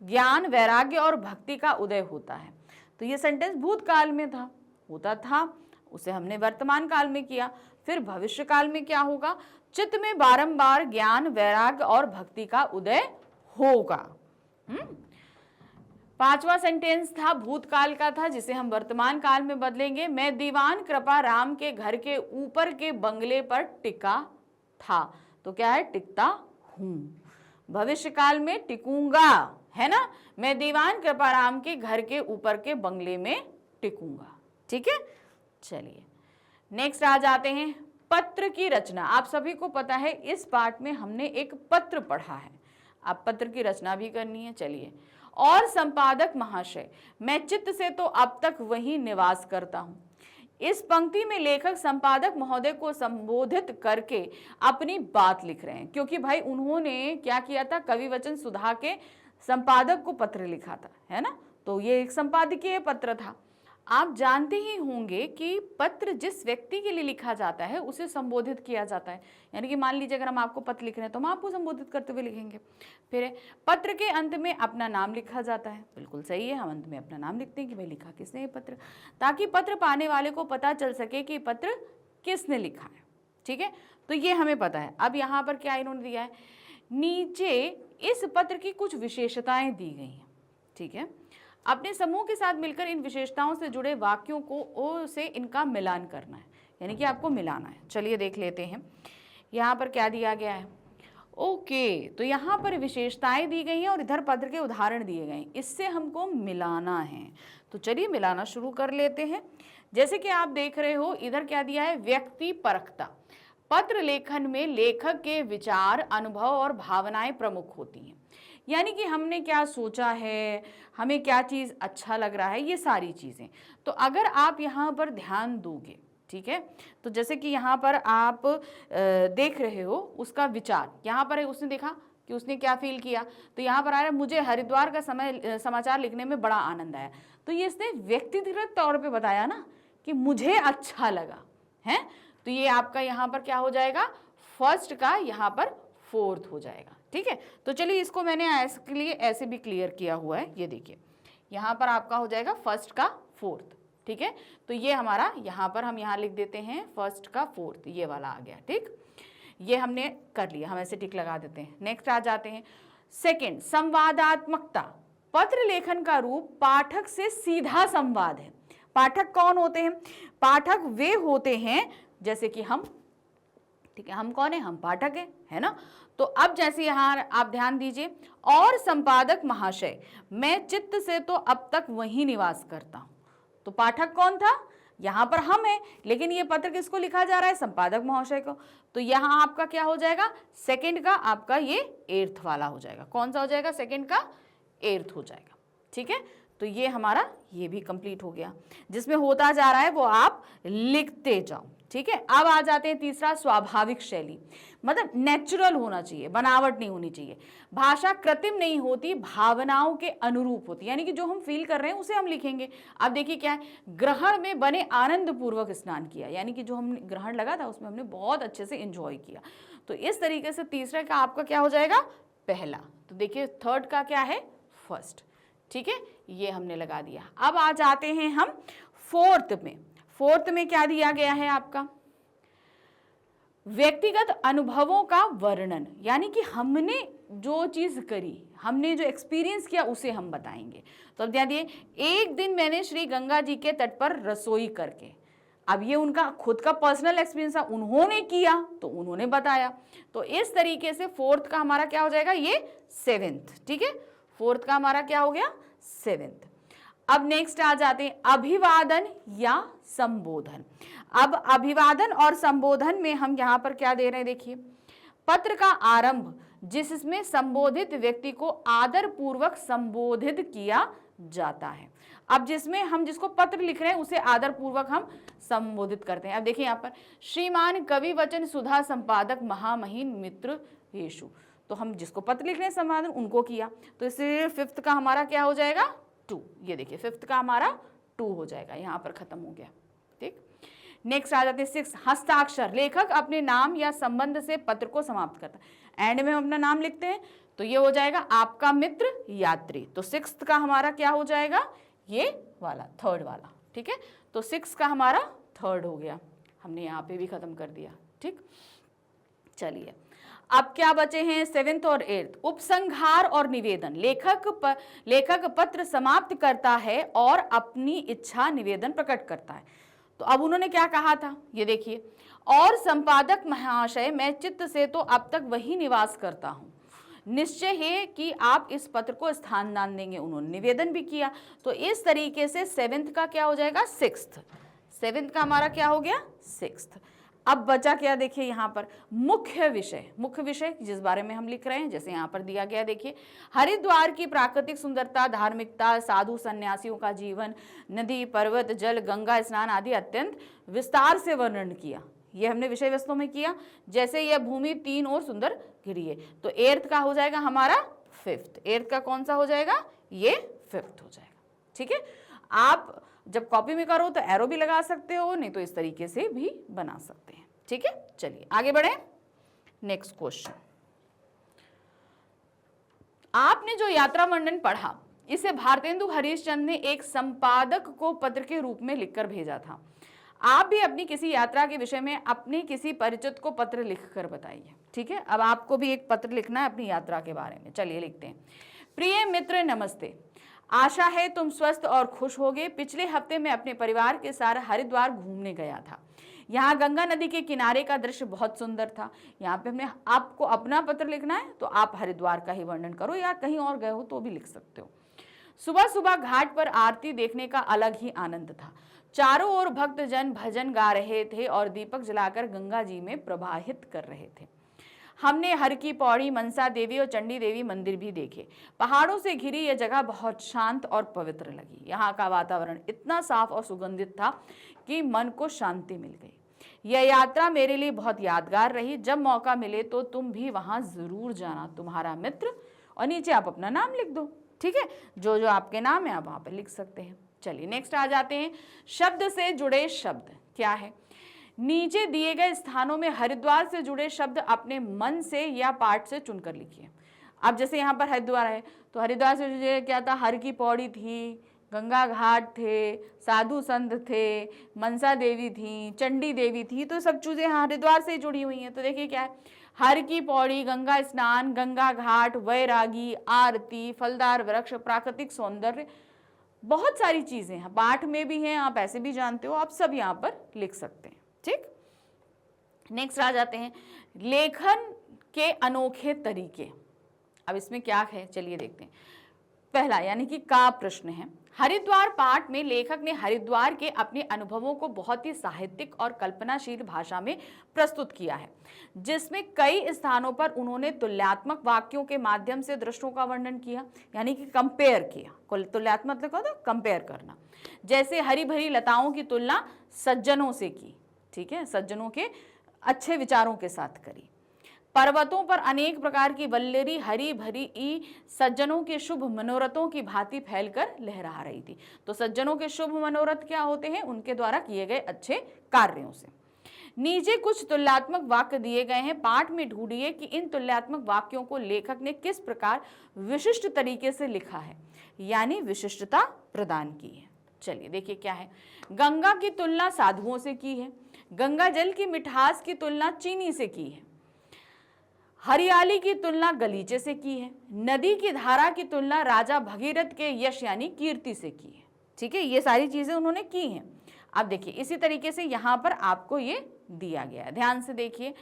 ज्ञान वैराग्य और भक्ति का उदय होता है। तो ये सेंटेंस भूतकाल में था, होता था, उसे हमने वर्तमान काल में किया। फिर भविष्य काल में क्या होगा, चित्त में बारंबार ज्ञान वैराग्य और भक्ति का उदय होगा। 5वां सेंटेंस था, भूतकाल का था, जिसे हम वर्तमान काल में बदलेंगे। मैं दीवान कृपा राम के घर के ऊपर के बंगले पर टिका था, तो क्या है टिकता हूं। भविष्य काल में टिकूंगा, है ना, मैं दीवान कृपा राम के घर के ऊपर के बंगले में टिकूंगा। ठीक है, चलिए नेक्स्ट आ जाते हैं, पत्र की रचना। आप सभी को पता है इस पार्ट में हमने एक पत्र पढ़ा है, अब पत्र की रचना भी करनी है। चलिए, और संपादक महाशय, मैं चित्त से तो अब तक वहीं निवास करता हूं। इस पंक्ति में लेखक संपादक महोदय को संबोधित करके अपनी बात लिख रहे हैं, क्योंकि भाई उन्होंने क्या किया था, कवि वचन सुधा के संपादक को पत्र लिखा था, है ना, तो ये एक संपादकीय पत्र था। आप जानते ही होंगे कि पत्र जिस व्यक्ति के लिए लिखा जाता है उसे संबोधित किया जाता है। यानी कि मान लीजिए अगर हम आपको पत्र लिख रहे हैं तो हम आपको संबोधित करते हुए लिखेंगे। फिर पत्र के अंत में अपना नाम लिखा जाता है, बिल्कुल सही है, हम अंत में अपना नाम लिखते हैं कि भाई लिखा किसने ये पत्र, ताकि पत्र पाने वाले को पता चल सके कि पत्र किसने लिखा है। ठीक है, तो ये हमें पता है। अब यहाँ पर क्या इन्होंने दिया है, नीचे इस पत्र की कुछ विशेषताएं दी गई हैं। ठीक है, अपने समूह के साथ मिलकर इन विशेषताओं से जुड़े वाक्यों को से इनका मिलान करना है, यानी कि आपको मिलाना है। चलिए देख लेते हैं यहाँ पर क्या दिया गया है। ओके, तो यहाँ पर विशेषताएं दी गई हैं और इधर पत्र के उदाहरण दिए गए हैं, इससे हमको मिलाना है। तो चलिए मिलाना शुरू कर लेते हैं। जैसे कि आप देख रहे हो इधर क्या दिया है, व्यक्ति परकता। पत्र लेखन में लेखक के विचार, अनुभव और भावनाएं प्रमुख होती हैं, यानी कि हमने क्या सोचा है, हमें क्या चीज़ अच्छा लग रहा है, ये सारी चीज़ें। तो अगर आप यहाँ पर ध्यान दोगे, ठीक है, तो जैसे कि यहाँ पर आप देख रहे हो उसका विचार, यहाँ पर उसने देखा कि उसने क्या फील किया, तो यहाँ पर आ रहा है मुझे हरिद्वार का समाचार लिखने में बड़ा आनंद आया। तो ये इसने व्यक्तिगत तौर पे बताया ना कि मुझे अच्छा लगा है, तो ये आपका यहाँ पर क्या हो जाएगा, फर्स्ट का यहाँ पर फोर्थ हो जाएगा। ठीक है, तो चलिए इसको मैंने इसके लिए ऐसे भी क्लियर किया हुआ है, ये देखिए यहाँ पर आपका हो जाएगा फर्स्ट का फोर्थ। ठीक है, तो ये हमारा यहाँ पर हम यहाँ लिख देते हैं फर्स्ट का फोर्थ, ये वाला आ गया। ठीक, ये हमने कर लिया, हम ऐसे टिक लगा देते हैं। नेक्स्ट आ जाते हैं सेकंड, संवादात्मकता। पत्र लेखन का रूप पाठक से सीधा संवाद है। पाठक कौन होते हैं? पाठक वे होते हैं जैसे कि हम, ठीक है, हम कौन है? हम पाठक हैं, है ना। तो अब जैसे यहां आप ध्यान दीजिए, और संपादक महाशय, मैं चित्त से तो अब तक वहीं निवास करता हूं। तो पाठक कौन था? यहां पर हम हैं, लेकिन ये पत्र किसको लिखा जा रहा है? संपादक महाशय को। तो यहां आपका क्या हो जाएगा? सेकंड का आपका ये एर्थ वाला हो जाएगा। कौन सा हो जाएगा? सेकंड का एर्थ हो जाएगा। ठीक है, तो ये हमारा ये भी कंप्लीट हो गया। जिसमें होता जा रहा है वो आप लिखते जाओ। ठीक है, अब आ जाते हैं तीसरा, स्वाभाविक शैली। मतलब नेचुरल होना चाहिए, बनावट नहीं होनी चाहिए। भाषा कृत्रिम नहीं होती, भावनाओं के अनुरूप होती है, यानी कि जो हम फील कर रहे हैं उसे हम लिखेंगे। अब देखिए क्या है, ग्रहण में बने आनंद पूर्वक स्नान किया, यानी कि जो हमने ग्रहण लगा था उसमें हमने बहुत अच्छे से एंजॉय किया। तो इस तरीके से तीसरे का आपका क्या हो जाएगा? पहला। तो देखिए थर्ड का क्या है? फर्स्ट। ठीक है, ये हमने लगा दिया। अब आ जाते हैं हम फोर्थ में। फोर्थ में क्या दिया गया है आपका? व्यक्तिगत अनुभवों का वर्णन, यानी कि हमने जो चीज करी, हमने जो एक्सपीरियंस किया उसे हम बताएंगे। तो अब ध्यान दिए, एक दिन मैंने श्री गंगा जी के तट पर रसोई करके, अब ये उनका खुद का पर्सनल एक्सपीरियंस था, उन्होंने किया तो उन्होंने बताया। तो इस तरीके से फोर्थ का हमारा क्या हो जाएगा? ये सेवेंथ। ठीक है, फोर्थ का हमारा क्या हो गया? सेवेंथ। अब नेक्स्ट आ जाते हैं अभिवादन या संबोधन। अब अभिवादन और संबोधन में हम यहां पर क्या दे रहे हैं? देखिए, पत्र का आरंभ जिसमें संबोधित व्यक्ति को आदर पूर्वक संबोधित किया जाता है। अब जिसमें हम जिसको पत्र लिख रहे हैं उसे आदर पूर्वक हम संबोधित करते हैं। अब देखिए यहाँ पर, श्रीमान कवि वचन सुधा संपादक महामहिम मित्र येशु, तो हम जिसको पत्र लिख रहे हैं संबोधन उनको किया। तो इसलिए फिफ्थ का हमारा क्या हो जाएगा? 2। ये देखिए फिफ्थ का हमारा 2 हो जाएगा, यहाँ पर खत्म हो गया। ठीक, नेक्स्ट आ जाते हैं 6, हस्ताक्षर। लेखक अपने नाम या संबंध से पत्र को समाप्त करता है। एंड में हम अपना नाम लिखते हैं, तो ये हो जाएगा आपका मित्र यात्री। तो 6 का हमारा क्या हो जाएगा? ये वाला, थर्ड वाला। ठीक है, तो 6 का हमारा थर्ड हो गया, हमने यहाँ पे भी खत्म कर दिया। ठीक, चलिए अब क्या बचे हैं? 7th और 8th, उपसंहार और निवेदन। लेखक पत्र समाप्त करता है और अपनी इच्छा निवेदन प्रकट करता है। तो अब उन्होंने क्या कहा था? ये देखिए, और संपादक महाशय, मैं चित्त से तो अब तक वही निवास करता हूँ, निश्चय है कि आप इस पत्र को स्थान दान देंगे। उन्होंने निवेदन भी किया। तो इस तरीके से 7th का क्या हो जाएगा? 6th। 7th का हमारा क्या हो गया? 6th। अब बचा क्या? देखिए यहाँ पर मुख्य विषय। मुख्य विषय जिस बारे में हम लिख रहे हैं, जैसे यहाँ पर दिया गया, देखिए, हरिद्वार की प्राकृतिक सुंदरता, धार्मिकता, साधु सन्यासियों का जीवन, नदी, पर्वत, जल, गंगा स्नान आदि अत्यंत विस्तार से वर्णन किया। ये हमने विषय वस्तु में किया। जैसे यह भूमि 3 और सुंदर घिरी है। तो 8th का हो जाएगा हमारा 5th। 8th का कौन सा हो जाएगा? ये 5th हो जाएगा। ठीक है, आप जब कॉपी में करो तो एरो भी लगा सकते हो, नहीं तो इस तरीके से भी बना सकते हैं। ठीक है, चलिए आगे बढ़े। नेक्स्ट क्वेश्चन, आपने जो यात्रा वर्णन पढ़ा, इसे भारतेंदु हरिश्चंद्र ने एक संपादक को पत्र के रूप में लिखकर भेजा था। आप भी अपनी किसी यात्रा के विषय में अपने किसी परिचित को पत्र लिखकर बताइए। ठीक है, अब आपको भी एक पत्र लिखना है अपनी यात्रा के बारे में। चलिए लिखते हैं। प्रिय मित्र, नमस्ते। आशा है तुम स्वस्थ और खुश होगे। पिछले हफ्ते मैं अपने परिवार के साथ हरिद्वार घूमने गया था। यहाँ गंगा नदी के किनारे का दृश्य बहुत सुंदर था। यहाँ पे हमने आपको अपना पत्र लिखना है, तो आप हरिद्वार का ही वर्णन करो, या कहीं और गए हो तो भी लिख सकते हो। सुबह सुबह घाट पर आरती देखने का अलग ही आनंद था। चारों ओर भक्तजन भजन गा रहे थे और दीपक जलाकर गंगा जी में प्रवाहित कर रहे थे। हमने हर की पौड़ी, मनसा देवी और चंडी देवी मंदिर भी देखे। पहाड़ों से घिरी यह जगह बहुत शांत और पवित्र लगी। यहाँ का वातावरण इतना साफ और सुगंधित था कि मन को शांति मिल गई। यह यात्रा मेरे लिए बहुत यादगार रही। जब मौका मिले तो तुम भी वहां जरूर जाना। तुम्हारा मित्र, और नीचे आप अपना नाम लिख दो। ठीक है, जो जो आपके नाम है आप वहां पर लिख सकते हैं। चलिए नेक्स्ट आ जाते हैं, शब्द से जुड़े शब्द क्या है? नीचे दिए गए स्थानों में हरिद्वार से जुड़े शब्द अपने मन से या पाठ से चुनकर लिखिए। अब जैसे यहाँ पर हरिद्वार है, तो हरिद्वार से जुड़े क्या था? हर की पौड़ी थी, गंगा घाट थे, साधु संत थे, मनसा देवी थी, चंडी देवी थी, तो सब चीजें हरिद्वार से जुड़ी हुई हैं। तो देखिए क्या है, हर की पौड़ी, गंगा स्नान, गंगा घाट, वैरागी, आरती, फलदार वृक्ष, प्राकृतिक सौंदर्य, बहुत सारी चीजें हैं, पाठ में भी हैं, आप ऐसे भी जानते हो, आप सब यहाँ पर लिख सकते हैं। ठीक, नेक्स्ट आ जाते हैं लेखन के अनोखे तरीके। अब इसमें क्या है, चलिए देखते हैं। पहला यानी कि का प्रश्न है, हरिद्वार पाठ में लेखक ने हरिद्वार के अपने अनुभवों को बहुत ही साहित्यिक और कल्पनाशील भाषा में प्रस्तुत किया है, जिसमें कई स्थानों पर उन्होंने तुलनात्मक वाक्यों के माध्यम से दृश्यों का वर्णन किया, यानी कि कंपेयर किया। तुलनात्मक मतलब क्या होता है, कंपेयर करना। जैसे हरी भरी लताओं की तुलना सज्जनों से की, ठीक है, सज्जनों के अच्छे विचारों के साथ करी। पर्वतों पर अनेक प्रकार की वल्लरी हरी भरी सज्जनों के शुभ मनोरथों की भांति फैलकर लहरा रही थी। तो सज्जनों के शुभ मनोरथ क्या होते हैं, उनके द्वारा किए गए अच्छे कार्यों से। नीचे कुछ तुलनात्मक वाक्य दिए गए हैं, पाठ में ढूंढिए कि इन तुलनात्मक वाक्यों को लेखक ने किस प्रकार विशिष्ट तरीके से लिखा है, यानी विशिष्टता प्रदान की है। चलिए देखिए क्या है। गंगा की तुलना साधुओं से की है, गंगा जल की मिठास की तुलना चीनी से की है, हरियाली की तुलना गलीचे से की है, नदी की धारा की तुलना राजा भगीरथ के यश यानी कीर्ति से की है। ठीक है, ये सारी चीजें उन्होंने की हैं। अब देखिए इसी तरीके से यहाँ पर आपको ये दिया गया है, ध्यान से देखिए।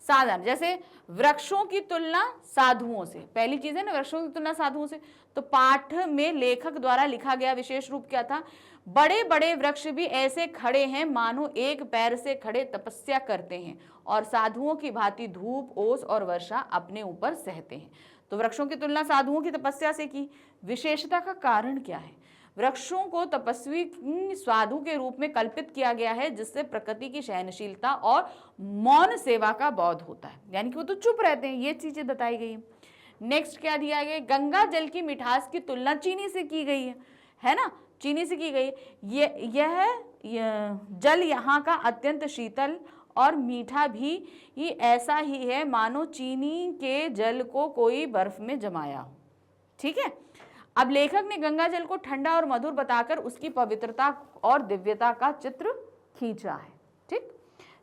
साधारण जैसे वृक्षों की तुलना साधुओं से, पहली चीज है ना, वृक्षों की तुलना साधुओं से। तो पाठ में लेखक द्वारा लिखा गया विशेष रूप क्या था, बड़े बड़े वृक्ष भी ऐसे खड़े हैं मानो एक पैर से खड़े तपस्या करते हैं और साधुओं की भांति धूप, ओस और वर्षा अपने ऊपर सहते हैं। तो वृक्षों की तुलना साधुओं की तपस्या से की। विशेषता का कारण क्या है, वृक्षों को तपस्वी साधु के रूप में कल्पित किया गया है, जिससे प्रकृति की सहनशीलता और मौन सेवा का बोध होता है, यानी कि वो तो चुप रहते हैं, ये चीजें बताई गई है। नेक्स्ट क्या दिया गया, गंगा जल की मिठास की तुलना चीनी से की गई है ना, चीनी से की गई। यह जल यहाँ का अत्यंत शीतल और मीठा भी ये ऐसा ही है मानो चीनी के जल को कोई बर्फ में जमाया हो। ठीक है, अब लेखक ने गंगा जल को ठंडा और मधुर बताकर उसकी पवित्रता और दिव्यता का चित्र खींचा है। ठीक,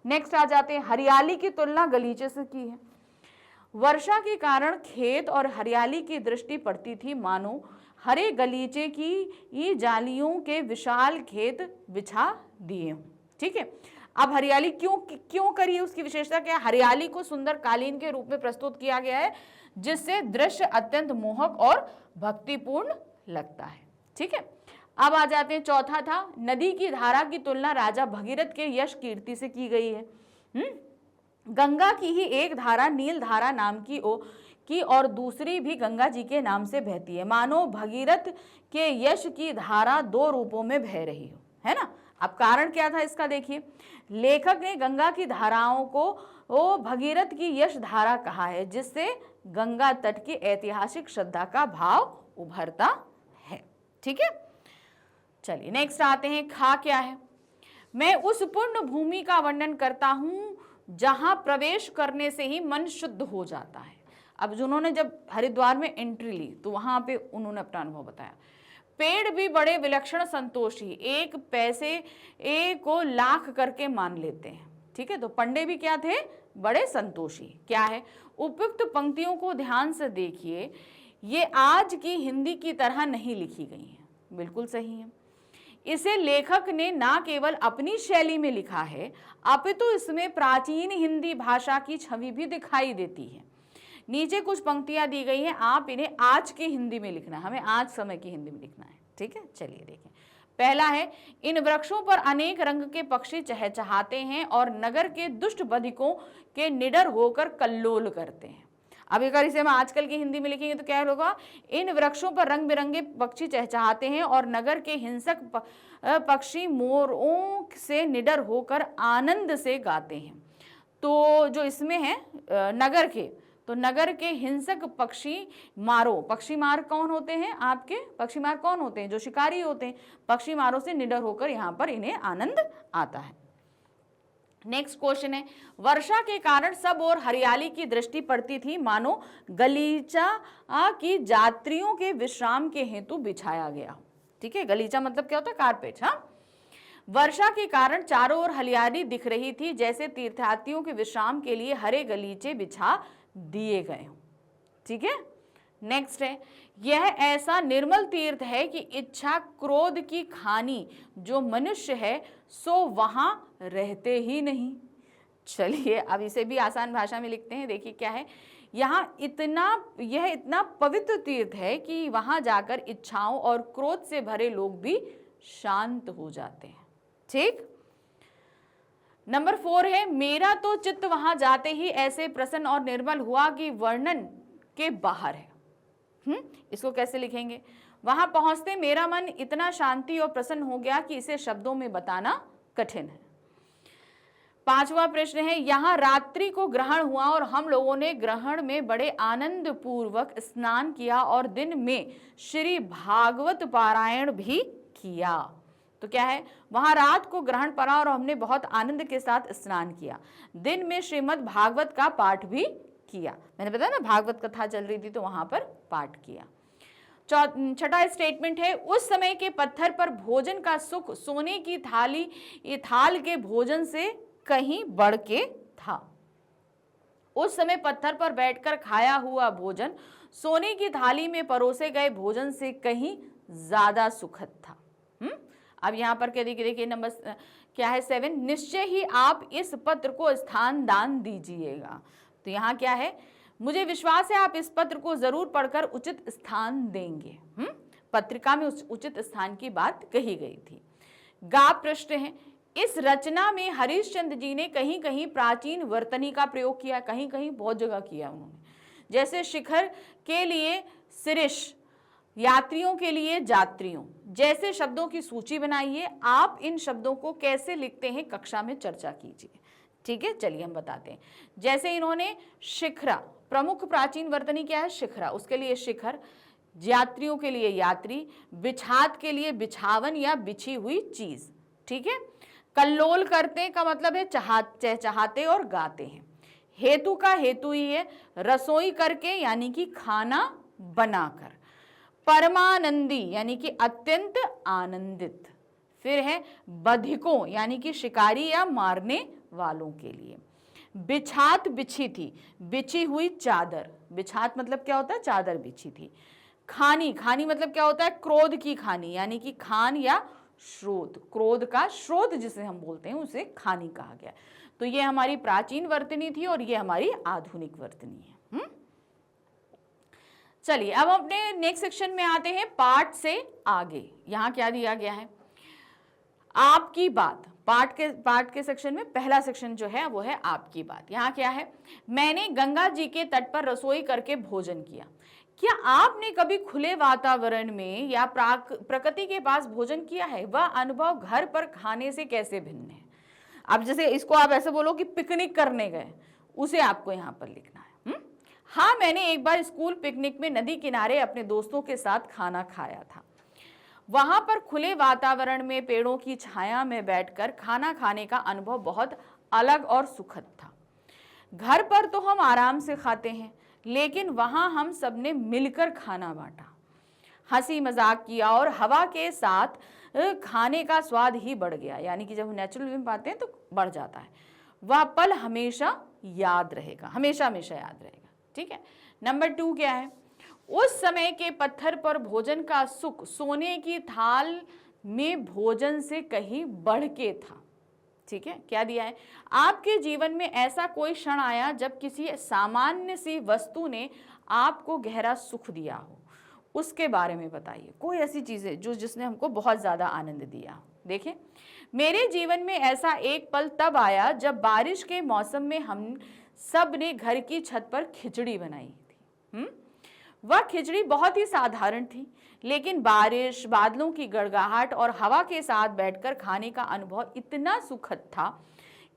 नेक्स्ट आ जाते हैं, हरियाली की तुलना गलीचे से की है। वर्षा के कारण खेत और हरियाली की दृष्टि पड़ती थी, मानो हरे गलीचे की ये जालियों के विशाल खेत बिछा दिए हों। ठीक है, अब हरियाली क्यों करी है, उसकी विशेषता क्या है, हरियाली को सुंदर कालीन के रूप में प्रस्तुत किया गया है, जिससे दृश्य अत्यंत मोहक और भक्तिपूर्ण लगता है। ठीक है, अब आ जाते हैं, चौथा था, नदी की धारा की तुलना राजा भगीरथ के यश कीर्ति से की गई है। गंगा की ही एक धारा नील धारा नाम की और दूसरी भी गंगा जी के नाम से बहती है, मानो भगीरथ के यश की धारा दो रूपों में बह रही हो, है ना। अब कारण क्या था इसका देखिए, लेखक ने गंगा की धाराओं को भगीरथ की यश धारा कहा है, जिससे गंगा तट की ऐतिहासिक श्रद्धा का भाव उभरता है। ठीक है, चलिए नेक्स्ट आते हैं, खा क्या है। मैं उस पुण्य भूमि का वर्णन करता हूं जहां प्रवेश करने से ही मन शुद्ध हो जाता है। अब जिन्होंने जब हरिद्वार में एंट्री ली तो वहां पे उन्होंने अपना अनुभव बताया। पेड़ भी बड़े विलक्षण संतोषी, एक पैसे को लाख करके मान लेते हैं। ठीक है, तो पंडे भी क्या थे, बड़े संतोषी। क्या है, उपयुक्त पंक्तियों को ध्यान से देखिए, ये आज की हिंदी की तरह नहीं लिखी गई हैं। बिल्कुल सही है, इसे लेखक ने ना केवल अपनी शैली में लिखा है, अपितु इसमें प्राचीन हिंदी भाषा की छवि भी दिखाई देती है। नीचे कुछ पंक्तियां दी गई हैं, आप इन्हें आज की हिंदी में लिखना है, हमें आज समय की हिंदी में लिखना है। ठीक है, चलिए देखें। पहला है, इन वृक्षों पर अनेक रंग के पक्षी चहचहाते हैं और नगर के दुष्ट बधिकों के निडर होकर कल्लोल करते हैं। अब एक बार इसे हम आजकल की हिंदी में लिखेंगे तो क्या होगा, इन वृक्षों पर रंग बिरंगे पक्षी चहचहाते हैं और नगर के हिंसक पक्षी मोरों से निडर होकर आनंद से गाते हैं। तो जो इसमें है नगर के, तो नगर के हिंसक पक्षी मार कौन होते हैं, आपके पक्षी मार कौन होते हैं, जो शिकारी होते हैं, पक्षी मारों से निडर होकर यहाँ पर इन्हें आनंद आता है। नेक्स्ट क्वेश्चन है, वर्षा के कारण सब और हरियाली की दृष्टि पड़ती थी, मानो गलीचा की यात्रियों के विश्राम के हेतु बिछाया गया हो। ठीक है, गलीचा मतलब क्या होता है, कारपेट। हाँ, वर्षा के कारण चारों ओर हरियाली दिख रही थी, जैसे तीर्थयात्रियों के विश्राम के लिए हरे गलीचे बिछा दिए गए हों। ठीक है, नेक्स्ट है, यह ऐसा निर्मल तीर्थ है कि इच्छा क्रोध की खानी जो मनुष्य है सो वहां रहते ही नहीं। चलिए अब इसे भी आसान भाषा में लिखते हैं। देखिए क्या है, यह इतना पवित्र तीर्थ है कि वहां जाकर इच्छाओं और क्रोध से भरे लोग भी शांत हो जाते हैं। ठीक, नंबर 4 है, मेरा तो चित्त वहां जाते ही ऐसे प्रसन्न और निर्मल हुआ कि वर्णन के बाहर है। इसको कैसे लिखेंगे, वहां पहुंचते मेरा मन इतना शांति और प्रसन्न हो गया कि इसे शब्दों में बताना कठिन है। 5वां प्रश्न है, यहां रात्रि को ग्रहण हुआ और हम लोगों ने ग्रहण में बड़े आनंद पूर्वक स्नान किया और दिन में श्री भागवत पारायण भी किया। तो क्या है, वहां रात को ग्रहण पड़ा और हमने बहुत आनंद के साथ स्नान किया, दिन में श्रीमद् भागवत का पाठ भी किया। मैंने बताया ना भागवत कथा चल रही थी तो वहां पर पाठ किया। 6वां स्टेटमेंट है, उस समय के पत्थर पर भोजन का सुख सोने की थाल के भोजन से कहीं बढ़ के था। उस समय पत्थर पर बैठकर खाया हुआ भोजन सोने की थाली में परोसे गए भोजन से कहीं ज्यादा सुखद था। अब यहां पर क्या देखिए नंबर क्या है 7, निश्चय ही आप इस पत्र को स्थान दान दीजिएगा। तो यहाँ क्या है, मुझे विश्वास है आप इस पत्र को जरूर पढ़कर उचित स्थान देंगे। पत्रिका में उचित स्थान की बात कही गई थी। गा प्रश्न है, इस रचना में हरिश्चंद्र जी ने कहीं कहीं प्राचीन वर्तनी का प्रयोग किया, कहीं कहीं बहुत जगह किया उन्होंने। जैसे शिखर के लिए शिरीष, यात्रियों के लिए जात्रियों जैसे शब्दों की सूची बनाइए। आप इन शब्दों को कैसे लिखते हैं कक्षा में चर्चा कीजिए। ठीक है, चलिए हम बताते हैं। जैसे इन्होंने शिखरा, प्रमुख प्राचीन वर्तनी क्या है, शिखरा, उसके लिए शिखर, यात्रियों के लिए यात्री, बिछात के लिए बिछावन या बिछी हुई चीज। ठीक है, कल्लोल करते का मतलब है चहचहाते और गाते हैं। हेतु का हेतु ही है रसोई करके यानी कि खाना बनाकर। परमानंदी यानी कि अत्यंत आनंदित। फिर है बधिकों यानी कि शिकारी या मारने वालों के लिए। बिछात बिछी थी, बिछी हुई चादर। बिछात मतलब क्या होता है, चादर बिछी थी। खानी, खानी मतलब क्या होता है, क्रोध की खानी यानी कि खान या स्रोत, क्रोध का स्रोत जिसे हम बोलते हैं उसे खानी कहा गया। तो ये हमारी प्राचीन वर्तनी थी और ये हमारी आधुनिक वर्तनी है। चलिए अब अपने नेक्स्ट सेक्शन में आते हैं, पाठ से आगे। यहाँ क्या दिया गया है, आपकी बात। पाठ के सेक्शन में पहला सेक्शन जो है वो है आपकी बात। यहाँ क्या है, मैंने गंगा जी के तट पर रसोई करके भोजन किया। क्या आपने कभी खुले वातावरण में या प्रकृति के पास भोजन किया है? वह अनुभव घर पर खाने से कैसे भिन्न है? अब जैसे इसको आप ऐसे बोलो कि पिकनिक करने गए, उसे आपको यहाँ पर लिखना है। हाँ, मैंने एक बार स्कूल पिकनिक में नदी किनारे अपने दोस्तों के साथ खाना खाया था। वहां पर खुले वातावरण में पेड़ों की छाया में बैठकर खाना खाने का अनुभव बहुत अलग और सुखद था। घर पर तो हम आराम से खाते हैं, लेकिन वहां हम सबने मिलकर खाना बांटा, हंसी मजाक किया और हवा के साथ खाने का स्वाद ही बढ़ गया। यानी कि जब नेचुरल में पाते हैं तो बढ़ जाता है। वह पल हमेशा याद रहेगा, हमेशा हमेशा याद रहेगा। ठीक है, नंबर 2 क्या है, उस समय के पत्थर पर भोजन का सुख सोने की थाल में भोजन से कहीं बढ़ के था। ठीक है, क्या दिया है, आपके जीवन में ऐसा कोई क्षण आया जब किसी सामान्य सी वस्तु ने आपको गहरा सुख दिया हो, उसके बारे में बताइए। कोई ऐसी चीज है जिसने हमको बहुत ज्यादा आनंद दिया। देखिए, मेरे जीवन में ऐसा एक पल तब आया जब बारिश के मौसम में हम सब ने घर की छत पर खिचड़ी बनाई थी। वह खिचड़ी बहुत ही साधारण थी, लेकिन बारिश, बादलों की गड़गड़ाहट और हवा के साथ बैठकर खाने का अनुभव इतना सुखद था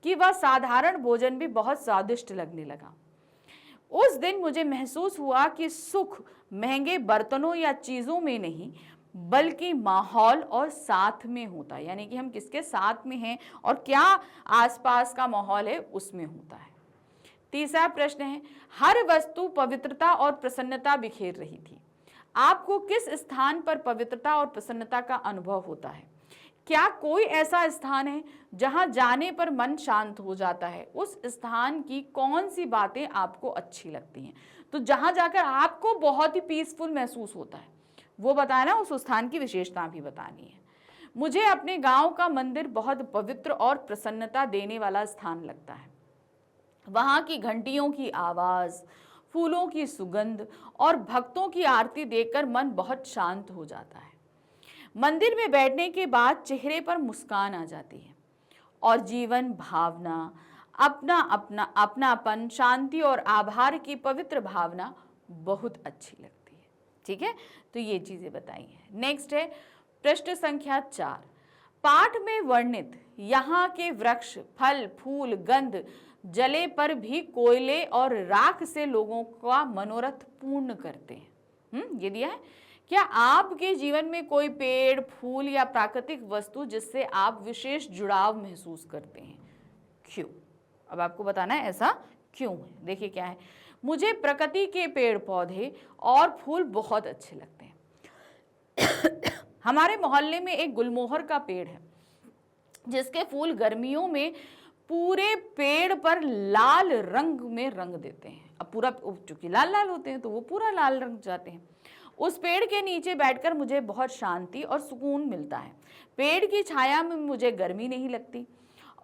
कि वह साधारण भोजन भी बहुत स्वादिष्ट लगने लगा। उस दिन मुझे महसूस हुआ कि सुख महंगे बर्तनों या चीजों में नहीं, बल्कि माहौल और साथ में होता है। यानी कि हम किसके साथ में हैं और क्या आसपास का माहौल है उसमें होता है। तीसरा प्रश्न है, हर वस्तु पवित्रता और प्रसन्नता बिखेर रही थी। आपको किस स्थान पर पवित्रता और प्रसन्नता का अनुभव होता है? क्या कोई ऐसा स्थान है जहां जाने पर मन शांत हो जाता है? उस स्थान की कौन सी बातें आपको अच्छी लगती हैं? तो जहां जाकर आपको बहुत ही पीसफुल महसूस होता है वो बताना, उस स्थान की विशेषता भी बतानी है। मुझे अपने गांव का मंदिर बहुत पवित्र और प्रसन्नता देने वाला स्थान लगता है। वहां की घंटियों की आवाज, फूलों की सुगंध और भक्तों की आरती देखकर मन बहुत शांत हो जाता है। मंदिर में बैठने के बाद चेहरे पर मुस्कान आ जाती है और जीवन भावना, अपनापन, शांति और आभार की पवित्र भावना बहुत अच्छी लगती है। ठीक है, तो ये चीजें बताई हैं। नेक्स्ट है पृष्ठ संख्या 4। पाठ में वर्णित यहाँ के वृक्ष, फल, फूल, गंध जले पर भी कोयले और राख से लोगों का मनोरथ पूर्ण करते हैं। ये दिया है। क्या आपके जीवन में कोई पेड़, फूल या प्राकृतिक वस्तु जिससे आप विशेष जुड़ाव महसूस करते हैं? क्यों? अब आपको बताना है ऐसा क्यों है। देखिए क्या है, मुझे प्रकृति के पेड़ पौधे और फूल बहुत अच्छे लगते हैं। हमारे मोहल्ले में एक गुलमोहर का पेड़ है जिसके फूल गर्मियों में पूरे पेड़ पर लाल रंग में रंग देते हैं। अब पूरा चूंकि लाल लाल होते हैं तो वो पूरा लाल रंग जाते हैं। उस पेड़ के नीचे बैठकर मुझे बहुत शांति और सुकून मिलता है। पेड़ की छाया में मुझे गर्मी नहीं लगती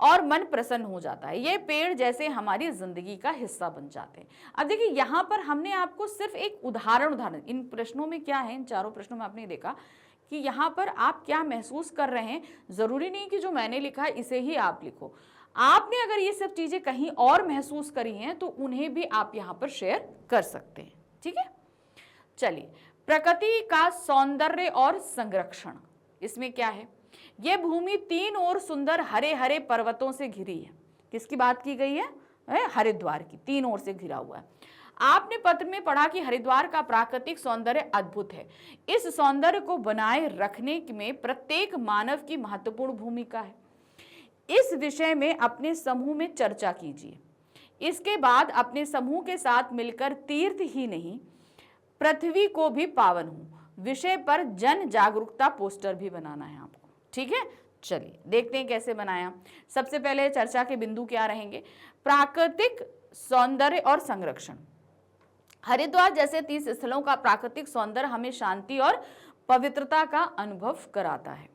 और मन प्रसन्न हो जाता है। ये पेड़ जैसे हमारी जिंदगी का हिस्सा बन जाते हैं। अब देखिए यहाँ पर हमने आपको सिर्फ एक उदाहरण इन प्रश्नों में क्या है, इन चारों प्रश्नों में आपने देखा कि यहाँ पर आप क्या महसूस कर रहे हैं। जरूरी नहीं कि जो मैंने लिखा है इसे ही आप लिखो। आपने अगर ये सब चीजें कहीं और महसूस करी हैं तो उन्हें भी आप यहाँ पर शेयर कर सकते हैं। ठीक है, चलिए प्रकृति का सौंदर्य और संरक्षण, इसमें क्या है? यह भूमि तीन ओर सुंदर हरे हरे पर्वतों से घिरी है। किसकी बात की गई है? हरिद्वार की, तीन ओर से घिरा हुआ है। आपने पत्र में पढ़ा कि हरिद्वार का प्राकृतिक सौंदर्य अद्भुत है। इस सौंदर्य को बनाए रखने में प्रत्येक मानव की महत्वपूर्ण भूमिका है। इस विषय में अपने समूह में चर्चा कीजिए। इसके बाद अपने समूह के साथ मिलकर तीर्थ ही नहीं पृथ्वी को भी पावन हो विषय पर जन जागरूकता पोस्टर भी बनाना है आपको। ठीक है, चलिए देखते हैं कैसे बनाया। सबसे पहले चर्चा के बिंदु क्या रहेंगे? प्राकृतिक सौंदर्य और संरक्षण। हरिद्वार जैसे 30 स्थलों का प्राकृतिक सौंदर्य हमें शांति और पवित्रता का अनुभव कराता है।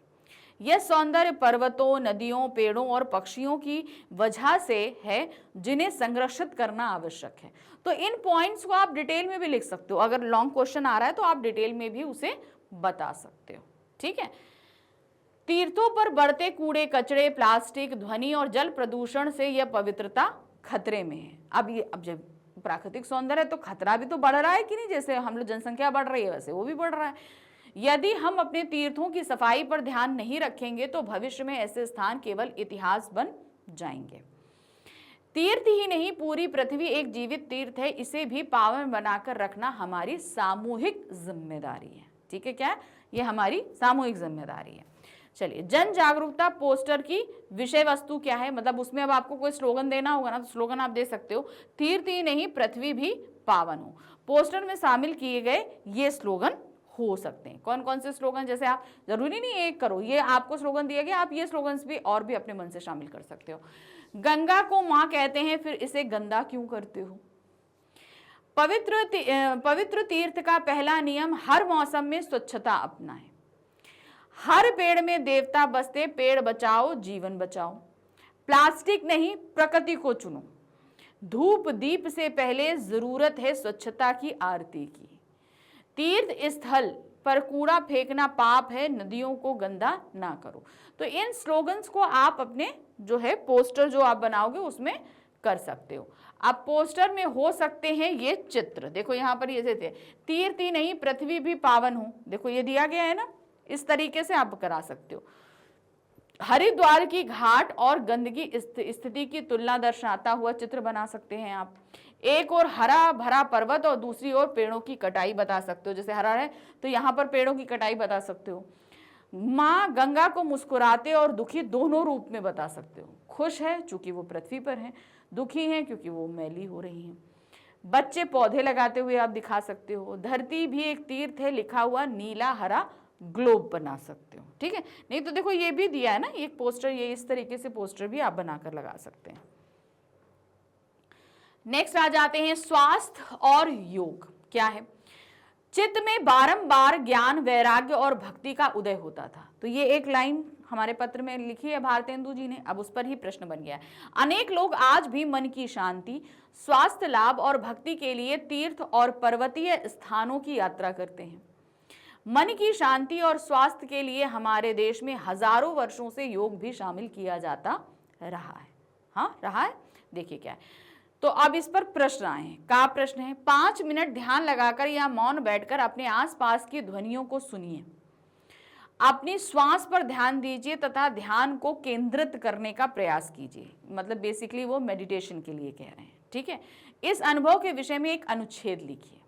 यह सौंदर्य पर्वतों, नदियों, पेड़ों और पक्षियों की वजह से है जिन्हें संरक्षित करना आवश्यक है। तो इन पॉइंट्स को आप डिटेल में भी लिख सकते हो। अगर लॉन्ग क्वेश्चन आ रहा है तो आप डिटेल में भी उसे बता सकते हो। ठीक है, तीर्थों पर बढ़ते कूड़े कचरे, प्लास्टिक, ध्वनि और जल प्रदूषण से यह पवित्रता खतरे में है। अब जब प्राकृतिक सौंदर्य है तो खतरा भी तो बढ़ रहा है कि नहीं? जैसे हम लोग जनसंख्या बढ़ रही है वैसे वो भी बढ़ रहा है। यदि हम अपने तीर्थों की सफाई पर ध्यान नहीं रखेंगे तो भविष्य में ऐसे स्थान केवल इतिहास बन जाएंगे। तीर्थ ही नहीं, पूरी पृथ्वी एक जीवित तीर्थ है। इसे भी पावन बनाकर रखना हमारी सामूहिक जिम्मेदारी है। ठीक है, क्या? ये हमारी सामूहिक जिम्मेदारी है। चलिए, जन जागरूकता पोस्टर की विषय वस्तु क्या है? मतलब उसमें अब आपको कोई स्लोगन देना होगा ना, तो स्लोगन आप दे सकते हो, तीर्थ ही नहीं पृथ्वी भी पावन हो। पोस्टर में शामिल किए गए ये स्लोगन हो सकते हैं। कौन कौन से स्लोगन? जैसे आप जरूरी नहीं एक करो, ये आपको स्लोगन दिया गया, आप ये स्लोगन्स भी और भी अपने मन से शामिल कर सकते हो। गंगा को मां कहते हैं, फिर इसे गंदा क्यों करते हो? पवित्र तीर्थ का पहला नियम, हर मौसम में स्वच्छता अपनाएं। हर पेड़ में देवता बसते, पेड़ बचाओ जीवन बचाओ। प्लास्टिक नहीं, प्रकृति को चुनो। धूप दीप से पहले जरूरत है स्वच्छता की आरती की। तीर्थ स्थल पर कूड़ा फेंकना पाप है, नदियों को गंदा ना करो। तो इन स्लोगन्स को आप अपने जो है पोस्टर जो आप बनाओगे उसमें कर सकते हो। अब पोस्टर में हो सकते हैं ये चित्र, देखो यहाँ पर ये देते, तीर्थ ही नहीं पृथ्वी भी पावन हो, देखो ये दिया गया है ना, इस तरीके से आप करा सकते हो। हरिद्वार की घाट और गंदगी स्थिति की तुलना दर्शाता हुआ चित्र बना सकते हैं आप। एक और हरा भरा पर्वत और दूसरी ओर पेड़ों की कटाई बता सकते हो। जैसे हरा है तो यहाँ पर पेड़ों की कटाई बता सकते हो। माँ गंगा को मुस्कुराते और दुखी दोनों रूप में बता सकते हो। खुश है क्योंकि वो पृथ्वी पर है, दुखी है क्योंकि वो मैली हो रही है। बच्चे पौधे लगाते हुए आप दिखा सकते हो। धरती भी एक तीर्थ है, लिखा हुआ नीला हरा ग्लोब बना सकते हो, ठीक है। नहीं तो देखो ये भी दिया है ना, एक पोस्टर, ये इस तरीके से पोस्टर भी आप बनाकर लगा सकते हैं। नेक्स्ट आ जाते हैं स्वास्थ्य और योग क्या है। चित्त में बारंबार ज्ञान, वैराग्य और भक्ति का उदय होता था। तो ये एक लाइन हमारे पत्र में लिखी है भारतेंदु जी ने, अब उस पर ही प्रश्न बन गया है। अनेक लोग आज भी मन की शांति, स्वास्थ्य लाभ और भक्ति के लिए तीर्थ और पर्वतीय स्थानों की यात्रा करते हैं। मन की शांति और स्वास्थ्य के लिए हमारे देश में हजारों वर्षों से योग भी शामिल किया जाता रहा है। हाँ, रहा है। देखिए क्या है, तो अब इस पर प्रश्न आए हैं। क्या प्रश्न है? 5 मिनट ध्यान लगाकर या मौन बैठकर अपने आसपास की ध्वनियों को सुनिए, अपनी श्वास पर ध्यान दीजिए तथा ध्यान को केंद्रित करने का प्रयास कीजिए। मतलब बेसिकली वो मेडिटेशन के लिए कह रहे हैं, ठीक है। इस अनुभव के विषय में एक अनुच्छेद लिखिए।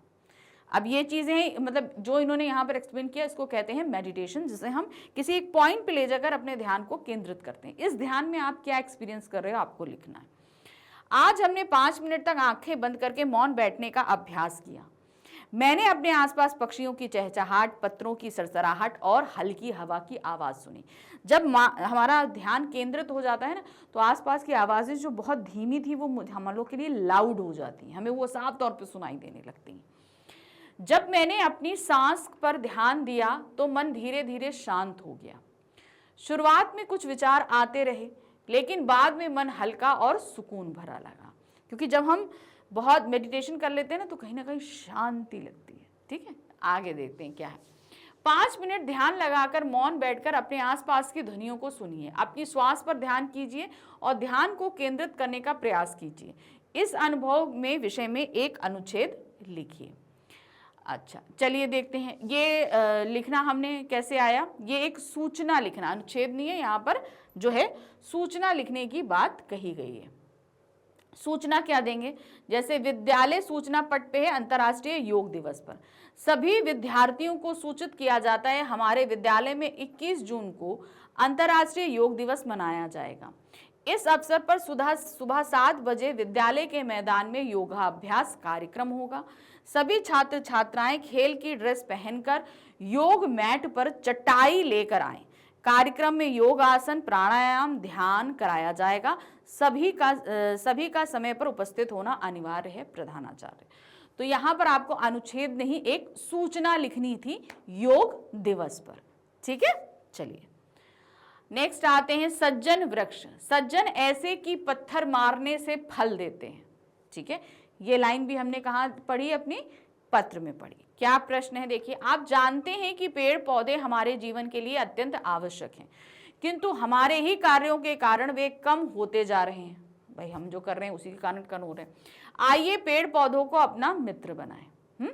अब ये चीजें मतलब जो इन्होंने यहाँ पर एक्सप्लेन किया, इसको कहते हैं मेडिटेशन, जिसे हम किसी एक पॉइंट पे ले जाकर अपने ध्यान को केंद्रित करते हैं। इस ध्यान में आप क्या एक्सपीरियंस कर रहे हो, आपको लिखना है। आज हमने 5 मिनट तक आंखें बंद करके मौन बैठने का अभ्यास किया। मैंने अपने आसपास पक्षियों की चहचहाट, पत्रों की सरसराहट और हल्की हवा की आवाज सुनी। जब हमारा ध्यान केंद्रित हो जाता है ना, तो आसपास की आवाजें जो बहुत धीमी थी वो हम लोग के लिए लाउड हो जाती हैं, हमें वो साफ तौर पे सुनाई देने लगती हैं। जब मैंने अपनी सांस पर ध्यान दिया तो मन धीरे धीरे शांत हो गया। शुरुआत में कुछ विचार आते रहे, लेकिन बाद में मन हल्का और सुकून भरा लगा। क्योंकि जब हम बहुत मेडिटेशन कर लेते हैं ना, तो कहीं ना कहीं शांति लगती है, ठीक है। आगे देखते हैं क्या है। 5 मिनट ध्यान लगाकर मौन बैठकर अपने आसपास की ध्वनियों को सुनिए, अपनी श्वास पर ध्यान कीजिए और ध्यान को केंद्रित करने का प्रयास कीजिए। इस अनुभव में विषय में एक अनुच्छेद लिखिए। अच्छा, चलिए देखते हैं ये लिखना हमने कैसे आया। ये एक सूचना लिखना, अनुच्छेद नहीं है, यहाँ पर जो है सूचना लिखने की बात कही गई है। सूचना क्या देंगे? जैसे विद्यालय सूचना पट पे है अंतर्राष्ट्रीय योग दिवस पर सभी विद्यार्थियों को सूचित किया जाता है हमारे विद्यालय में 21 जून को अंतर्राष्ट्रीय योग दिवस मनाया जाएगा। इस अवसर पर सुबह 7 बजे विद्यालय के मैदान में योगाभ्यास कार्यक्रम होगा। सभी छात्र छात्राएं खेल की ड्रेस पहनकर योग मैट पर चटाई लेकर आएं। कार्यक्रम में योग आसन, प्राणायाम, ध्यान कराया जाएगा। सभी का समय पर उपस्थित होना अनिवार्य है, प्रधानाचार्य। तो यहाँ पर आपको अनुच्छेद नहीं, एक सूचना लिखनी थी योग दिवस पर, ठीक है। चलिए नेक्स्ट आते हैं सज्जन वृक्ष। सज्जन ऐसे कि पत्थर मारने से फल देते हैं, ठीक है। ये लाइन भी हमने कहाँ पढ़ी? अपनी पत्र में पढ़ी। क्या प्रश्न है? देखिए, आप जानते हैं कि पेड़ पौधे हमारे जीवन के लिए अत्यंत आवश्यक हैं, किंतु हमारे ही कार्यों के कारण वे कम होते जा रहे हैं। भाई हम जो कर रहे हैं उसी के कारण कम हो रहे हैं। आइए पेड़ पौधों को अपना मित्र बनाएं।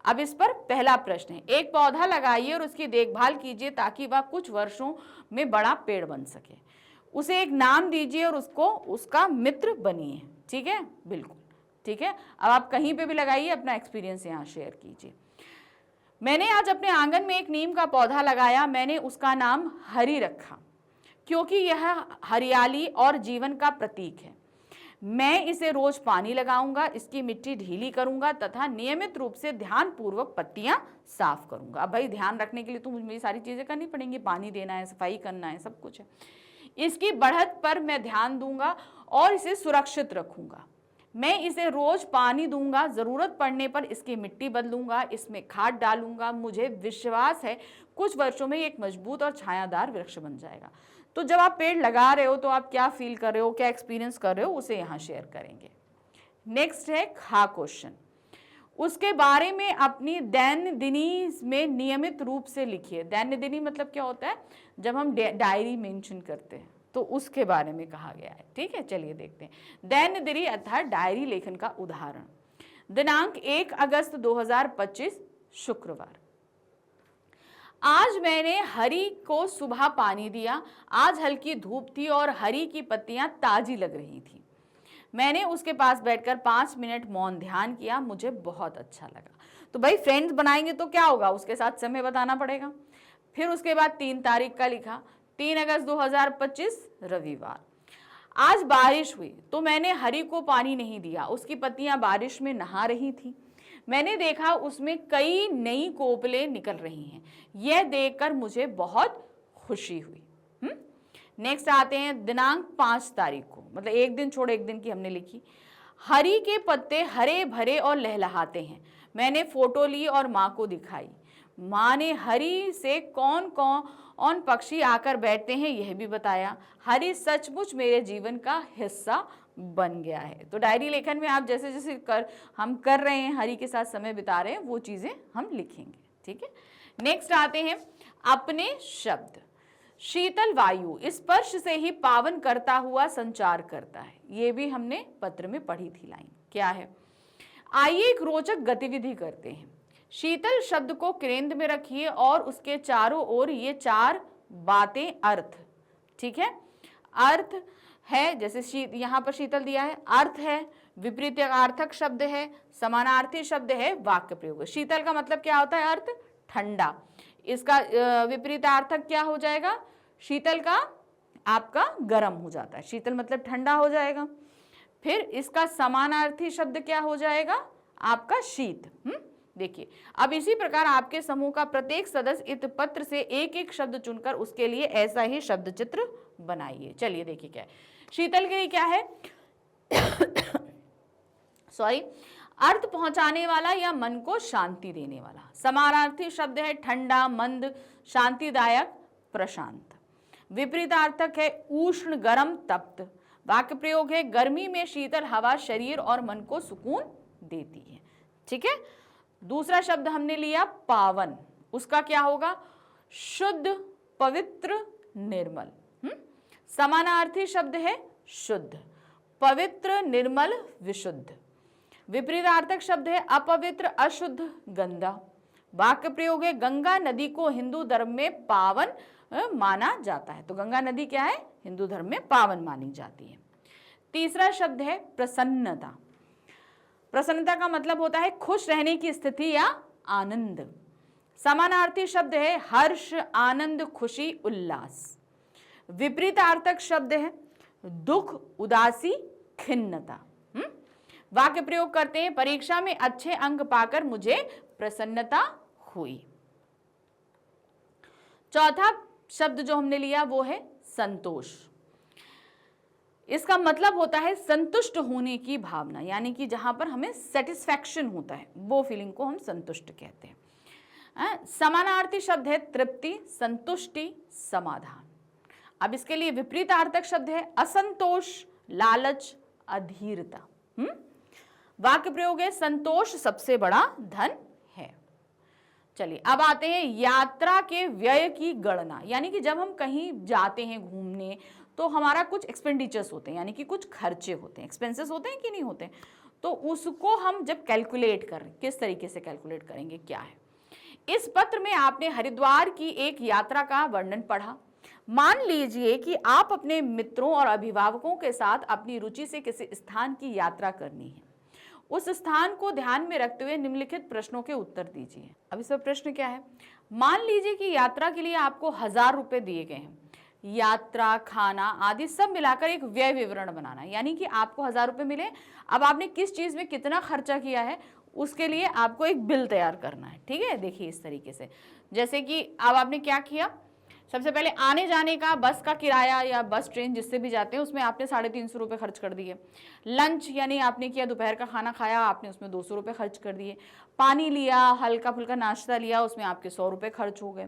अब इस पर पहला प्रश्न है, एक पौधा लगाइए और उसकी देखभाल कीजिए ताकि वह कुछ वर्षों में बड़ा पेड़ बन सके। उसे एक नाम दीजिए और उसका मित्र बनिए, ठीक है। बिल्कुल ठीक है। अब आप कहीं पे भी लगाइए, अपना एक्सपीरियंस यहाँ शेयर कीजिए। मैंने आज अपने आंगन में एक नीम का पौधा लगाया। मैंने उसका नाम हरी रखा क्योंकि यह हरियाली और जीवन का प्रतीक है। मैं इसे रोज पानी लगाऊंगा, इसकी मिट्टी ढीली करूंगा तथा नियमित रूप से ध्यान पूर्वक पत्तियां साफ करूंगा। अब भाई ध्यान रखने के लिए तो मुझे सारी चीजें करनी पड़ेंगी, पानी देना है, सफाई करना है, सब कुछ है। इसकी बढ़त पर मैं ध्यान दूंगा और इसे सुरक्षित रखूंगा। मैं इसे रोज पानी दूंगा, जरूरत पड़ने पर इसकी मिट्टी बदलूंगा, इसमें खाद डालूंगा। मुझे विश्वास है कुछ वर्षों में एक मजबूत और छायादार वृक्ष बन जाएगा। तो जब आप पेड़ लगा रहे हो तो आप क्या फील कर रहे हो, क्या एक्सपीरियंस कर रहे हो, उसे यहाँ शेयर करेंगे। नेक्स्ट है खा क्वेश्चन। उसके बारे में अपनी दैनंदिनी में नियमित रूप से लिखिए। दैनंदिनी मतलब क्या होता है? जब हम डायरी मेंशन करते हैं तो उसके बारे में कहा गया है, ठीक है। चलिए देखते हैं। दैनंदिनी अर्थात डायरी लेखन का उदाहरण। दिनांक 1 अगस्त 2025 शुक्रवार। आज मैंने हरी को सुबह पानी दिया। आज हल्की धूप थी और हरी की पत्तियां ताजी लग रही थी। मैंने उसके पास बैठकर 5 मिनट मौन ध्यान किया। मुझे बहुत अच्छा लगा। तो भाई फ्रेंड्स बनाएंगे तो क्या होगा, उसके साथ समय बताना पड़ेगा। फिर उसके बाद 3 तारीख का लिखा, 3 अगस्त 2025 रविवार। आज बारिश हुई तो मैंने हरी को पानी नहीं दिया, उसकी पत्तियां बारिश में नहा रही थी। मैंने देखा उसमें कई नई कोपलें निकल रही हैं, यह देखकर मुझे बहुत खुशी हुई। नेक्स्ट आते हैं दिनांक 5 तारीख को, मतलब एक दिन छोड़ एक दिन की हमने लिखी। हरी के पत्ते हरे भरे और लहलहाते हैं। मैंने फोटो ली और माँ को दिखाई। माँ ने हरी से कौन कौन पक्षी आकर बैठते हैं यह भी बताया। हरी सचमुच मेरे जीवन का हिस्सा बन गया है। तो डायरी लेखन में आप जैसे जैसे हम कर रहे हैं, हरी के साथ समय बिता रहे हैं, वो चीजें हम लिखेंगे। ठीक है, नेक्स्ट आते हैं अपने शब्द। शीतल वायु स्पर्श से ही पावन करता हुआ संचार करता है। ये भी हमने पत्र में पढ़ी थी लाइन। क्या है? आइए एक रोचक गतिविधि करते हैं। शीतल शब्द को केंद्र में रखिए और उसके चारों ओर ये 4 बातें अर्थ। ठीक है, अर्थ है, जैसे यहाँ पर शीतल दिया है, अर्थ है, विपरीतार्थक शब्द है, समानार्थी शब्द है, वाक्य प्रयोग। शीतल का मतलब क्या होता है? अर्थ ठंडा। इसका विपरीतार्थक क्या हो जाएगा? शीतल का आपका गर्म हो जाता है, शीतल मतलब ठंडा हो जाएगा। फिर इसका समानार्थी शब्द क्या हो जाएगा? आपका शीत। देखिए, अब इसी प्रकार आपके समूह का प्रत्येक सदस्य इस पत्र से एक एक शब्द चुनकर उसके लिए ऐसा ही शब्द चित्र बनाइए। चलिए देखिए क्या है। शीतल के लिए क्या है? सॉरी, अर्थ पहुंचाने वाला या मन को शांति देने वाला। समानार्थी शब्द है ठंडा, मंद, शांतिदायक, प्रशांत। विपरीतार्थक है उष्ण, गर्म, तप्त। वाक्य प्रयोग है गर्मी में शीतल हवा शरीर और मन को सुकून देती है। ठीक है, दूसरा शब्द हमने लिया पावन, उसका क्या होगा? शुद्ध, पवित्र, निर्मल। समानार्थी शब्द है शुद्ध, पवित्र, निर्मल, विशुद्ध। विपरीतार्थक शब्द है अपवित्र, अशुद्ध, गंदा। वाक्य प्रयोग है गंगा नदी को हिंदू धर्म में पावन माना जाता है। तो गंगा नदी क्या है? हिंदू धर्म में पावन मानी जाती है। तीसरा शब्द है प्रसन्नता। प्रसन्नता का मतलब होता है खुश रहने की स्थिति या आनंद। समानार्थी शब्द है हर्ष, आनंद, खुशी, उल्लास। विपरीतार्थक शब्द है दुख, उदासी, खिन्नता। वाक्य प्रयोग करते हैं परीक्षा में अच्छे अंक पाकर मुझे प्रसन्नता हुई। चौथा शब्द जो हमने लिया वो है संतोष। इसका मतलब होता है संतुष्ट होने की भावना, यानी कि जहां पर हमें सेटिस्फैक्शन होता है वो फीलिंग को हम संतुष्ट कहते हैं। समानार्थी शब्द है तृप्ति, संतुष्टि, समाधान। अब इसके लिए विपरीतार्थक शब्द है असंतोष, लालच, अधीरता। वाक्य प्रयोग है संतोष सबसे बड़ा धन है। चलिए अब आते हैं यात्रा के व्यय की गणना, यानी कि जब हम कहीं जाते हैं घूमने तो हमारा कुछ एक्सपेंडिचर्स होते हैं, यानी कि कुछ खर्चे होते हैं, एक्सपेंसेस होते हैं कि नहीं होते, तो उसको हम जब कैलकुलेट करें, किस तरीके से कैलकुलेट करेंगे, क्या है। इस पत्र में आपने हरिद्वार की एक यात्रा का वर्णन पढ़ा। मान लीजिए कि आप अपने मित्रों और अभिभावकों के साथ अपनी रुचि से किसी स्थान की यात्रा करनी है। उस स्थान को ध्यान में रखते हुए निम्नलिखित प्रश्नों के उत्तर दीजिए। अब इसमें प्रश्न क्या है? मान लीजिए कि यात्रा के लिए आपको 1000 रुपए दिए गए हैं। यात्रा, खाना आदि सब मिलाकर एक व्यय विवरण बनाना, यानी कि आपको 1000 रुपए मिले, अब आपने किस चीज में कितना खर्चा किया है उसके लिए आपको एक बिल तैयार करना है। ठीक है, देखिए इस तरीके से, जैसे कि अब आपने क्या किया, सबसे पहले आने जाने का बस का किराया या बस ट्रेन जिससे भी जाते हैं उसमें आपने 350 रुपये खर्च कर दिए। लंच यानी आपने किया, दोपहर का खाना खाया, आपने उसमें 200 रुपये खर्च कर दिए। पानी लिया, हल्का फुल्का नाश्ता लिया, उसमें आपके 100 रुपये खर्च हो गए।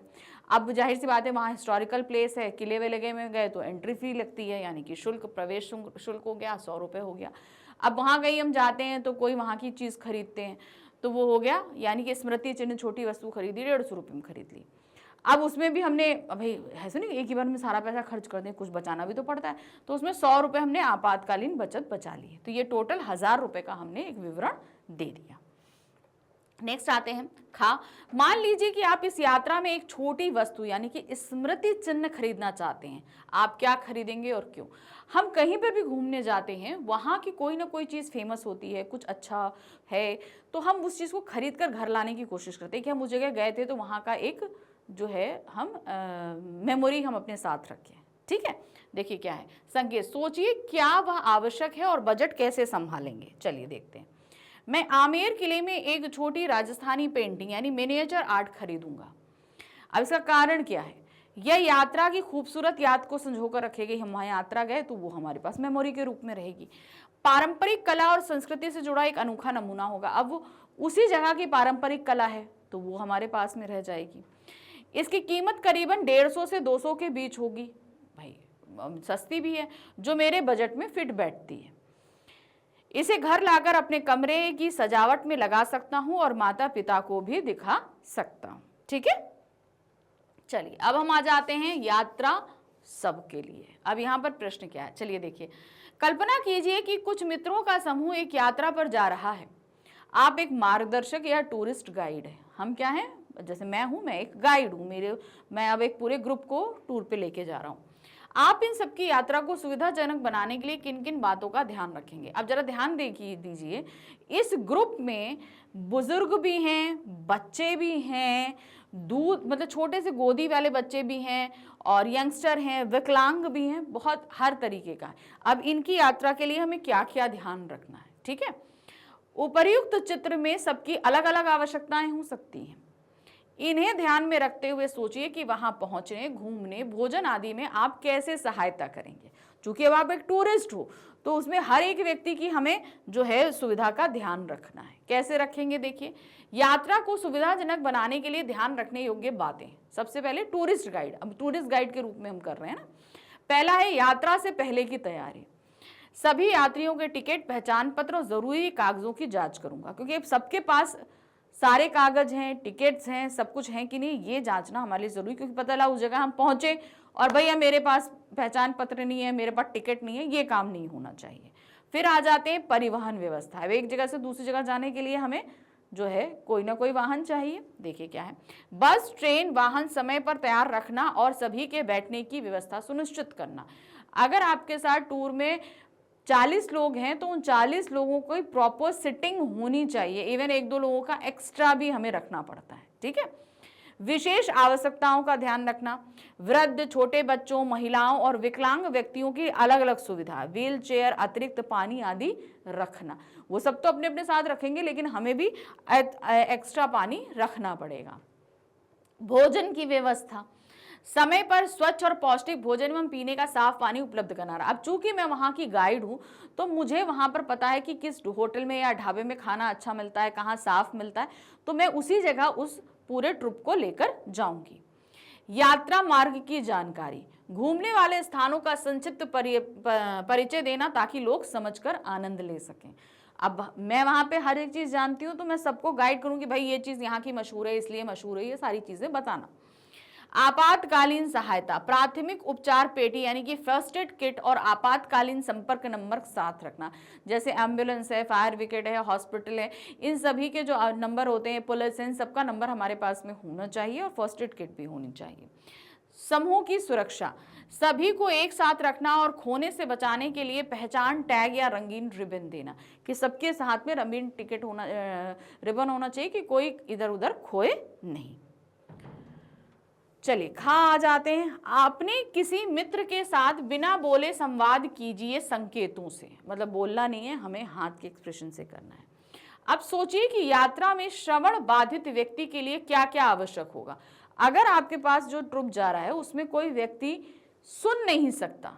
अब जाहिर सी बात है वहाँ हिस्टोरिकल प्लेस है, किले वेले में गए तो एंट्री फी लगती है, यानी कि शुल्क, प्रवेश शुल्क हो गया, 100 रुपये हो गया। अब वहाँ गई हम जाते हैं तो कोई वहाँ की चीज़ खरीदते हैं तो वो हो गया, यानी कि स्मृति चिन्ह छोटी वस्तु खरीदी, 150 रुपये में खरीद ली। अब उसमें भी हमने भाई ऐसे नहीं एक ही बार में सारा पैसा खर्च कर दें, कुछ बचाना भी तो पड़ता है, तो उसमें 100 रुपये हमने आपातकालीन बचत बचा ली। तो ये टोटल 1000 रुपये का हमने एक विवरण दे दिया। नेक्स्ट आते हैं खा। मान लीजिए कि आप इस यात्रा में एक छोटी वस्तु यानी कि स्मृति चिन्ह खरीदना चाहते हैं। आप क्या खरीदेंगे और क्यों? हम कहीं पर भी घूमने जाते हैं, वहाँ की कोई ना कोई चीज़ फेमस होती है, कुछ अच्छा है, तो हम उस चीज़ को खरीद कर घर लाने की कोशिश करते हैं कि हम उस जगह गए थे तो वहाँ का एक जो है हम मेमोरी हम अपने साथ रखें। ठीक है, देखिए क्या है संकेत, सोचिए क्या वह आवश्यक है और बजट कैसे संभालेंगे। चलिए देखते हैं। मैं आमेर किले में एक छोटी राजस्थानी पेंटिंग यानी मिनिएचर आर्ट खरीदूंगा। अब इसका कारण क्या है? यह यात्रा की खूबसूरत याद को संजोकर रखेगी। हम वहां यात्रा गए तो वो हमारे पास मेमोरी के रूप में रहेगी। पारंपरिक कला और संस्कृति से जुड़ा एक अनोखा नमूना होगा। अब वो उसी जगह की पारंपरिक कला है तो वो हमारे पास में रह जाएगी। इसकी कीमत करीबन 150 से 200 के बीच होगी। भाई सस्ती भी है, जो मेरे बजट में फिट बैठती है। इसे घर लाकर अपने कमरे की सजावट में लगा सकता हूं और माता पिता को भी दिखा सकता हूं। ठीक है, चलिए अब हम आ जाते हैं यात्रा सबके लिए। अब यहाँ पर प्रश्न क्या है, चलिए देखिए। कल्पना कीजिए कि कुछ मित्रों का समूह एक यात्रा पर जा रहा है। आप एक मार्गदर्शक या टूरिस्ट गाइड है। हम क्या हैं? जैसे मैं हूं, मैं एक गाइड हूं। मैं अब एक पूरे ग्रुप को टूर पे लेके जा रहा हूं। आप इन सबकी यात्रा को सुविधाजनक बनाने के लिए किन किन बातों का ध्यान रखेंगे? अब जरा ध्यान दीजिए, इस ग्रुप में बुजुर्ग भी हैं, बच्चे भी हैं, दूध मतलब छोटे से गोदी वाले बच्चे भी हैं, और यंगस्टर हैं, विकलांग भी हैं, बहुत हर तरीके का। अब इनकी यात्रा के लिए हमें क्या क्या ध्यान रखना है? ठीक है, उपर्युक्त चित्र में सबकी अलग अलग आवश्यकताएं हो सकती हैं। इन्हें ध्यान में रखते हुए सोचिए कि वहां पहुंचने, घूमने, भोजन आदि में आप कैसे सहायता करेंगे। चूंकि अब आप एक टूरिस्ट हो तो उसमें हर एक व्यक्ति की हमें जो है सुविधा का ध्यान रखना है। कैसे रखेंगे? देखिए, यात्रा को सुविधाजनक बनाने के लिए ध्यान रखने योग्य बातें। सबसे पहले टूरिस्ट गाइड, अब टूरिस्ट गाइड के रूप में हम कर रहे हैं ना। पहला है यात्रा से पहले की तैयारी। सभी यात्रियों के टिकट, पहचान पत्र और जरूरी कागजों की जांच करूंगा, क्योंकि अब सबके पास सारे कागज हैं, टिकट्स हैं, सब कुछ है कि नहीं, ये जांचना हमारे लिए जरूरी। क्योंकि पता लगा उस जगह हम पहुंचे और भैया मेरे पास पहचान पत्र नहीं है, मेरे पास टिकट नहीं है, ये काम नहीं होना चाहिए। फिर आ जाते हैं परिवहन व्यवस्था। एक जगह से दूसरी जगह जाने के लिए हमें जो है कोई ना कोई वाहन चाहिए। देखिए क्या है, बस, ट्रेन, वाहन समय पर तैयार रखना और सभी के बैठने की व्यवस्था सुनिश्चित करना। अगर आपके साथ टूर में 40 लोग हैं तो उन 40 लोगों को प्रॉपर सिटिंग होनी चाहिए। इवन 1-2 लोगों का एक्स्ट्रा भी हमें रखना पड़ता है। ठीक है, विशेष आवश्यकताओं का ध्यान रखना। वृद्ध, छोटे बच्चों, महिलाओं और विकलांग व्यक्तियों की अलग अलग सुविधा, व्हील चेयर, अतिरिक्त पानी आदि रखना। वो सब तो अपने अपने साथ रखेंगे, लेकिन हमें भी एक्स्ट्रा पानी रखना पड़ेगा। भोजन की व्यवस्था, समय पर स्वच्छ और पौष्टिक भोजन एवं पीने का साफ पानी उपलब्ध कराना। अब चूंकि मैं वहां की गाइड हूं तो मुझे वहां पर पता है कि किस होटल में या ढाबे में खाना अच्छा मिलता है, कहाँ साफ मिलता है, तो मैं उसी जगह उस पूरे ट्रिप को लेकर जाऊंगी। यात्रा मार्ग की जानकारी, घूमने वाले स्थानों का संक्षिप्त परिचय देना ताकि लोग समझकर आनंद ले सकें। अब मैं वहां पे हर एक चीज जानती हूँ तो मैं सबको गाइड करूंगी, भाई ये चीज यहाँ की मशहूर है इसलिए मशहूर है, ये सारी चीजें बताना। आपातकालीन सहायता, प्राथमिक उपचार पेटी यानी कि फर्स्ट एड किट और आपातकालीन संपर्क नंबर साथ रखना। जैसे एम्बुलेंस है, फायर ब्रिगेड है, हॉस्पिटल है, इन सभी के जो नंबर होते हैं, पुलिस, इन सबका नंबर हमारे पास में होना चाहिए और फर्स्ट एड किट भी होनी चाहिए। समूह की सुरक्षा, सभी को एक साथ रखना और खोने से बचाने के लिए पहचान टैग या रंगीन रिबन देना, कि सबके साथ में रंगीन टिकट होना, रिबन होना चाहिए कि कोई इधर उधर खोए नहीं। चलिए आ जाते हैं। आपने किसी मित्र के साथ बिना बोले संवाद कीजिए संकेतों से, मतलब बोलना नहीं है, हमें हाथ के एक्सप्रेशन से करना है। अब सोचिए कि यात्रा में श्रवण बाधित व्यक्ति के लिए क्या क्या आवश्यक होगा। अगर आपके पास जो ट्रिप जा रहा है उसमें कोई व्यक्ति सुन नहीं सकता,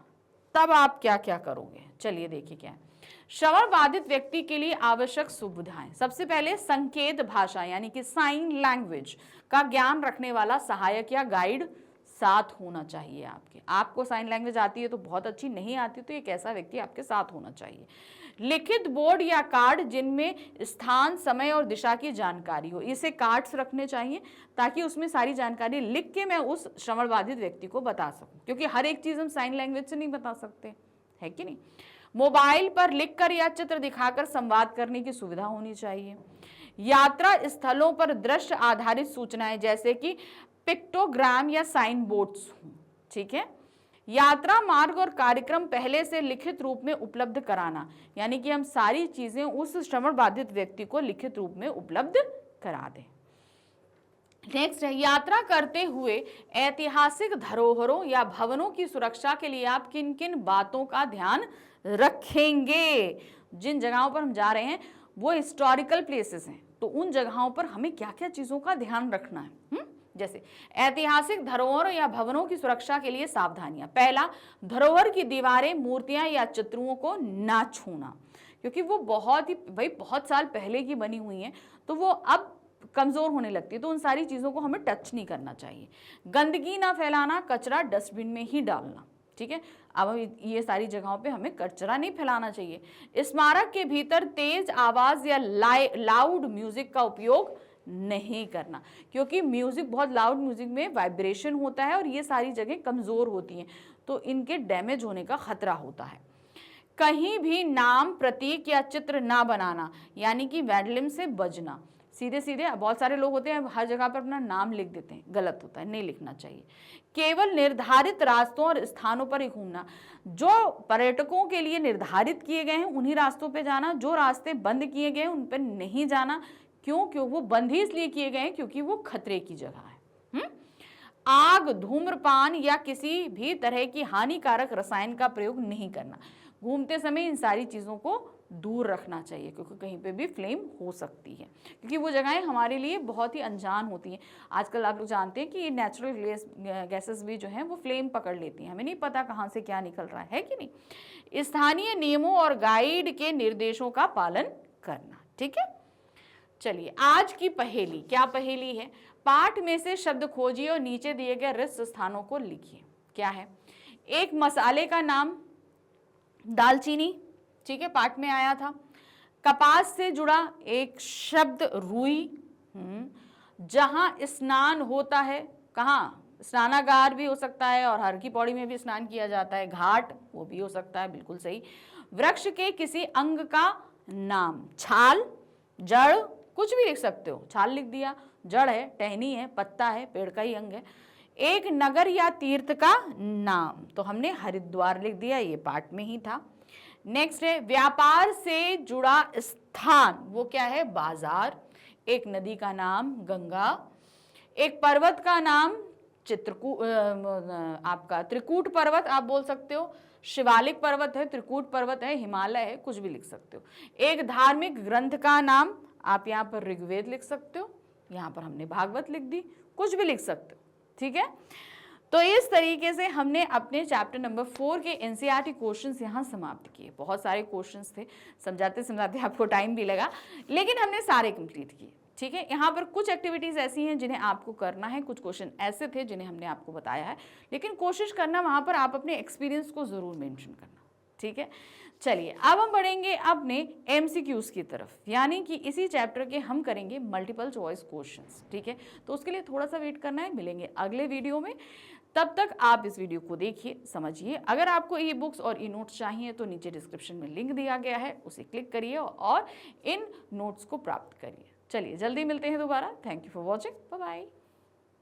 तब आप क्या क्या करोगे? चलिए देखिए क्या है। श्रवण बाधित व्यक्ति के लिए आवश्यक सुविधाएं, सबसे पहले संकेत भाषा यानी कि साइन लैंग्वेज का ज्ञान रखने वाला सहायक या गाइड साथ होना चाहिए। आपको साइन लैंग्वेज आती है तो बहुत अच्छी, नहीं आती तो एक ऐसा व्यक्ति आपके साथ होना चाहिए। लिखित बोर्ड या कार्ड जिनमें स्थान, समय और दिशा की जानकारी हो, इसे कार्ड्स रखने चाहिए ताकि उसमें सारी जानकारी लिख के मैं उस श्रवण बाधित व्यक्ति को बता सकूं, क्योंकि हर एक चीज हम साइन लैंग्वेज से नहीं बता सकते, है कि नहीं। मोबाइल पर लिखकर या चित्र दिखाकर संवाद करने की सुविधा होनी चाहिए। यात्रा स्थलों पर दृश्य आधारित सूचनाएं जैसे कि पिक्टोग्राम या साइन बोर्ड्स हों। ठीक है, यात्रा मार्ग और कार्यक्रम पहले से लिखित रूप में उपलब्ध कराना, यानी कि हम सारी चीजें उस श्रवण बाधित व्यक्ति को लिखित रूप में उपलब्ध करा दें। नेक्स्ट है, यात्रा करते हुए ऐतिहासिक धरोहरों या भवनों की सुरक्षा के लिए आप किन किन बातों का ध्यान रखेंगे। जिन जगहों पर हम जा रहे हैं वो हिस्टोरिकल प्लेसेस हैं, तो उन जगहों पर हमें क्या क्या चीज़ों का ध्यान रखना है। जैसे ऐतिहासिक धरोहर या भवनों की सुरक्षा के लिए सावधानियां। पहला, धरोहर की दीवारें, मूर्तियां या चित्रों को ना छूना, क्योंकि वो बहुत साल पहले की बनी हुई हैं, तो वो अब कमजोर होने लगती है, तो उन सारी चीजों को हमें टच नहीं करना चाहिए। गंदगी ना फैलाना, कचरा डस्टबिन में ही डालना, ठीक है। अब ये सारी जगहों पे हमें कचरा नहीं फैलाना चाहिए। स्मारक के भीतर तेज आवाज या लाउड म्यूजिक का उपयोग नहीं करना, क्योंकि म्यूजिक, बहुत लाउड म्यूजिक में वाइब्रेशन होता है और ये सारी जगह कमजोर होती हैं, तो इनके डैमेज होने का खतरा होता है। कहीं भी नाम, प्रतीक या चित्र ना बनाना, यानी कि वैंडलिज्म से बचना। सीधे सीधे बहुत सारे लोग होते हैं हर जगह पर अपना नाम लिख देते हैं, गलत होता है, नहीं लिखना चाहिए। केवल निर्धारित रास्तों और स्थानों पर ही घूमना, जो पर्यटकों के लिए निर्धारित किए गए हैं उन्हीं रास्तों पे जाना, जो रास्ते बंद किए गए हैं उन पर नहीं जाना। क्यों वो बंद ही इसलिए किए गए हैं क्योंकि वो खतरे की जगह है। आग, धूम्रपान या किसी भी तरह की हानिकारक रसायन का प्रयोग नहीं करना। घूमते समय इन सारी चीज़ों को दूर रखना चाहिए, क्योंकि कहीं पे भी फ्लेम हो सकती है, क्योंकि वो जगहें हमारे लिए बहुत ही अनजान होती हैं। आजकल आप लोग जानते हैं कि नेचुरल गैसेस भी जो हैं वो फ्लेम पकड़ लेती हैं, हमें नहीं पता कहाँ से क्या निकल रहा है कि नहीं। स्थानीय नियमों और गाइड के निर्देशों का पालन करना, ठीक है। चलिए, आज की पहेली, क्या पहेली है? पाठ में से शब्द खोजिए और नीचे दिए गए रिक्त स्थानों को लिखिए। क्या है? एक मसाले का नाम दालचीनी, ठीक है, पाठ में आया था। कपास से जुड़ा एक शब्द रुई, जहां स्नान होता है, कहाँ? स्नानागार भी हो सकता है और हर की पौड़ी में भी स्नान किया जाता है। घाट, वो भी हो सकता है, बिल्कुल सही। वृक्ष के किसी अंग का नाम, छाल, जड़, कुछ भी लिख सकते हो, छाल लिख दिया, जड़ है, टहनी है, पत्ता है, पेड़ का ही अंग है। एक नगर या तीर्थ का नाम, तो हमने हरिद्वार लिख दिया, ये पाठ में ही था। नेक्स्ट है व्यापार से जुड़ा स्थान, वो क्या है? बाजार। एक नदी का नाम गंगा। एक पर्वत का नाम आपका त्रिकूट पर्वत आप बोल सकते हो, शिवालिक पर्वत है, त्रिकूट पर्वत है, हिमालय है, कुछ भी लिख सकते हो। एक धार्मिक ग्रंथ का नाम, आप यहाँ पर ऋग्वेद लिख सकते हो, यहाँ पर हमने भागवत लिख दी, कुछ भी लिख सकते हो, ठीक है। तो इस तरीके से हमने अपने चैप्टर नंबर 4 के एनसीईआरटी क्वेश्चंस यहाँ समाप्त किए। बहुत सारे क्वेश्चंस थे, समझाते समझाते आपको टाइम भी लगा, लेकिन हमने सारे कंप्लीट किए, ठीक है। यहाँ पर कुछ एक्टिविटीज़ ऐसी हैं जिन्हें आपको करना है, कुछ क्वेश्चन ऐसे थे जिन्हें हमने आपको बताया है, लेकिन कोशिश करना वहाँ पर आप अपने एक्सपीरियंस को ज़रूर मेंशन करना, ठीक है। चलिए, अब हम बढ़ेंगे अपने एमसीक्यूज की तरफ, यानी कि इसी चैप्टर के हम करेंगे मल्टीपल चॉइस क्वेश्चंस, ठीक है। तो उसके लिए थोड़ा सा वेट करना है, मिलेंगे अगले वीडियो में। तब तक आप इस वीडियो को देखिए, समझिए। अगर आपको ई बुक्स और ई नोट्स चाहिए तो नीचे डिस्क्रिप्शन में लिंक दिया गया है, उसे क्लिक करिए और इन नोट्स को प्राप्त करिए। चलिए, जल्दी मिलते हैं दोबारा। Thank you for watching, bye bye.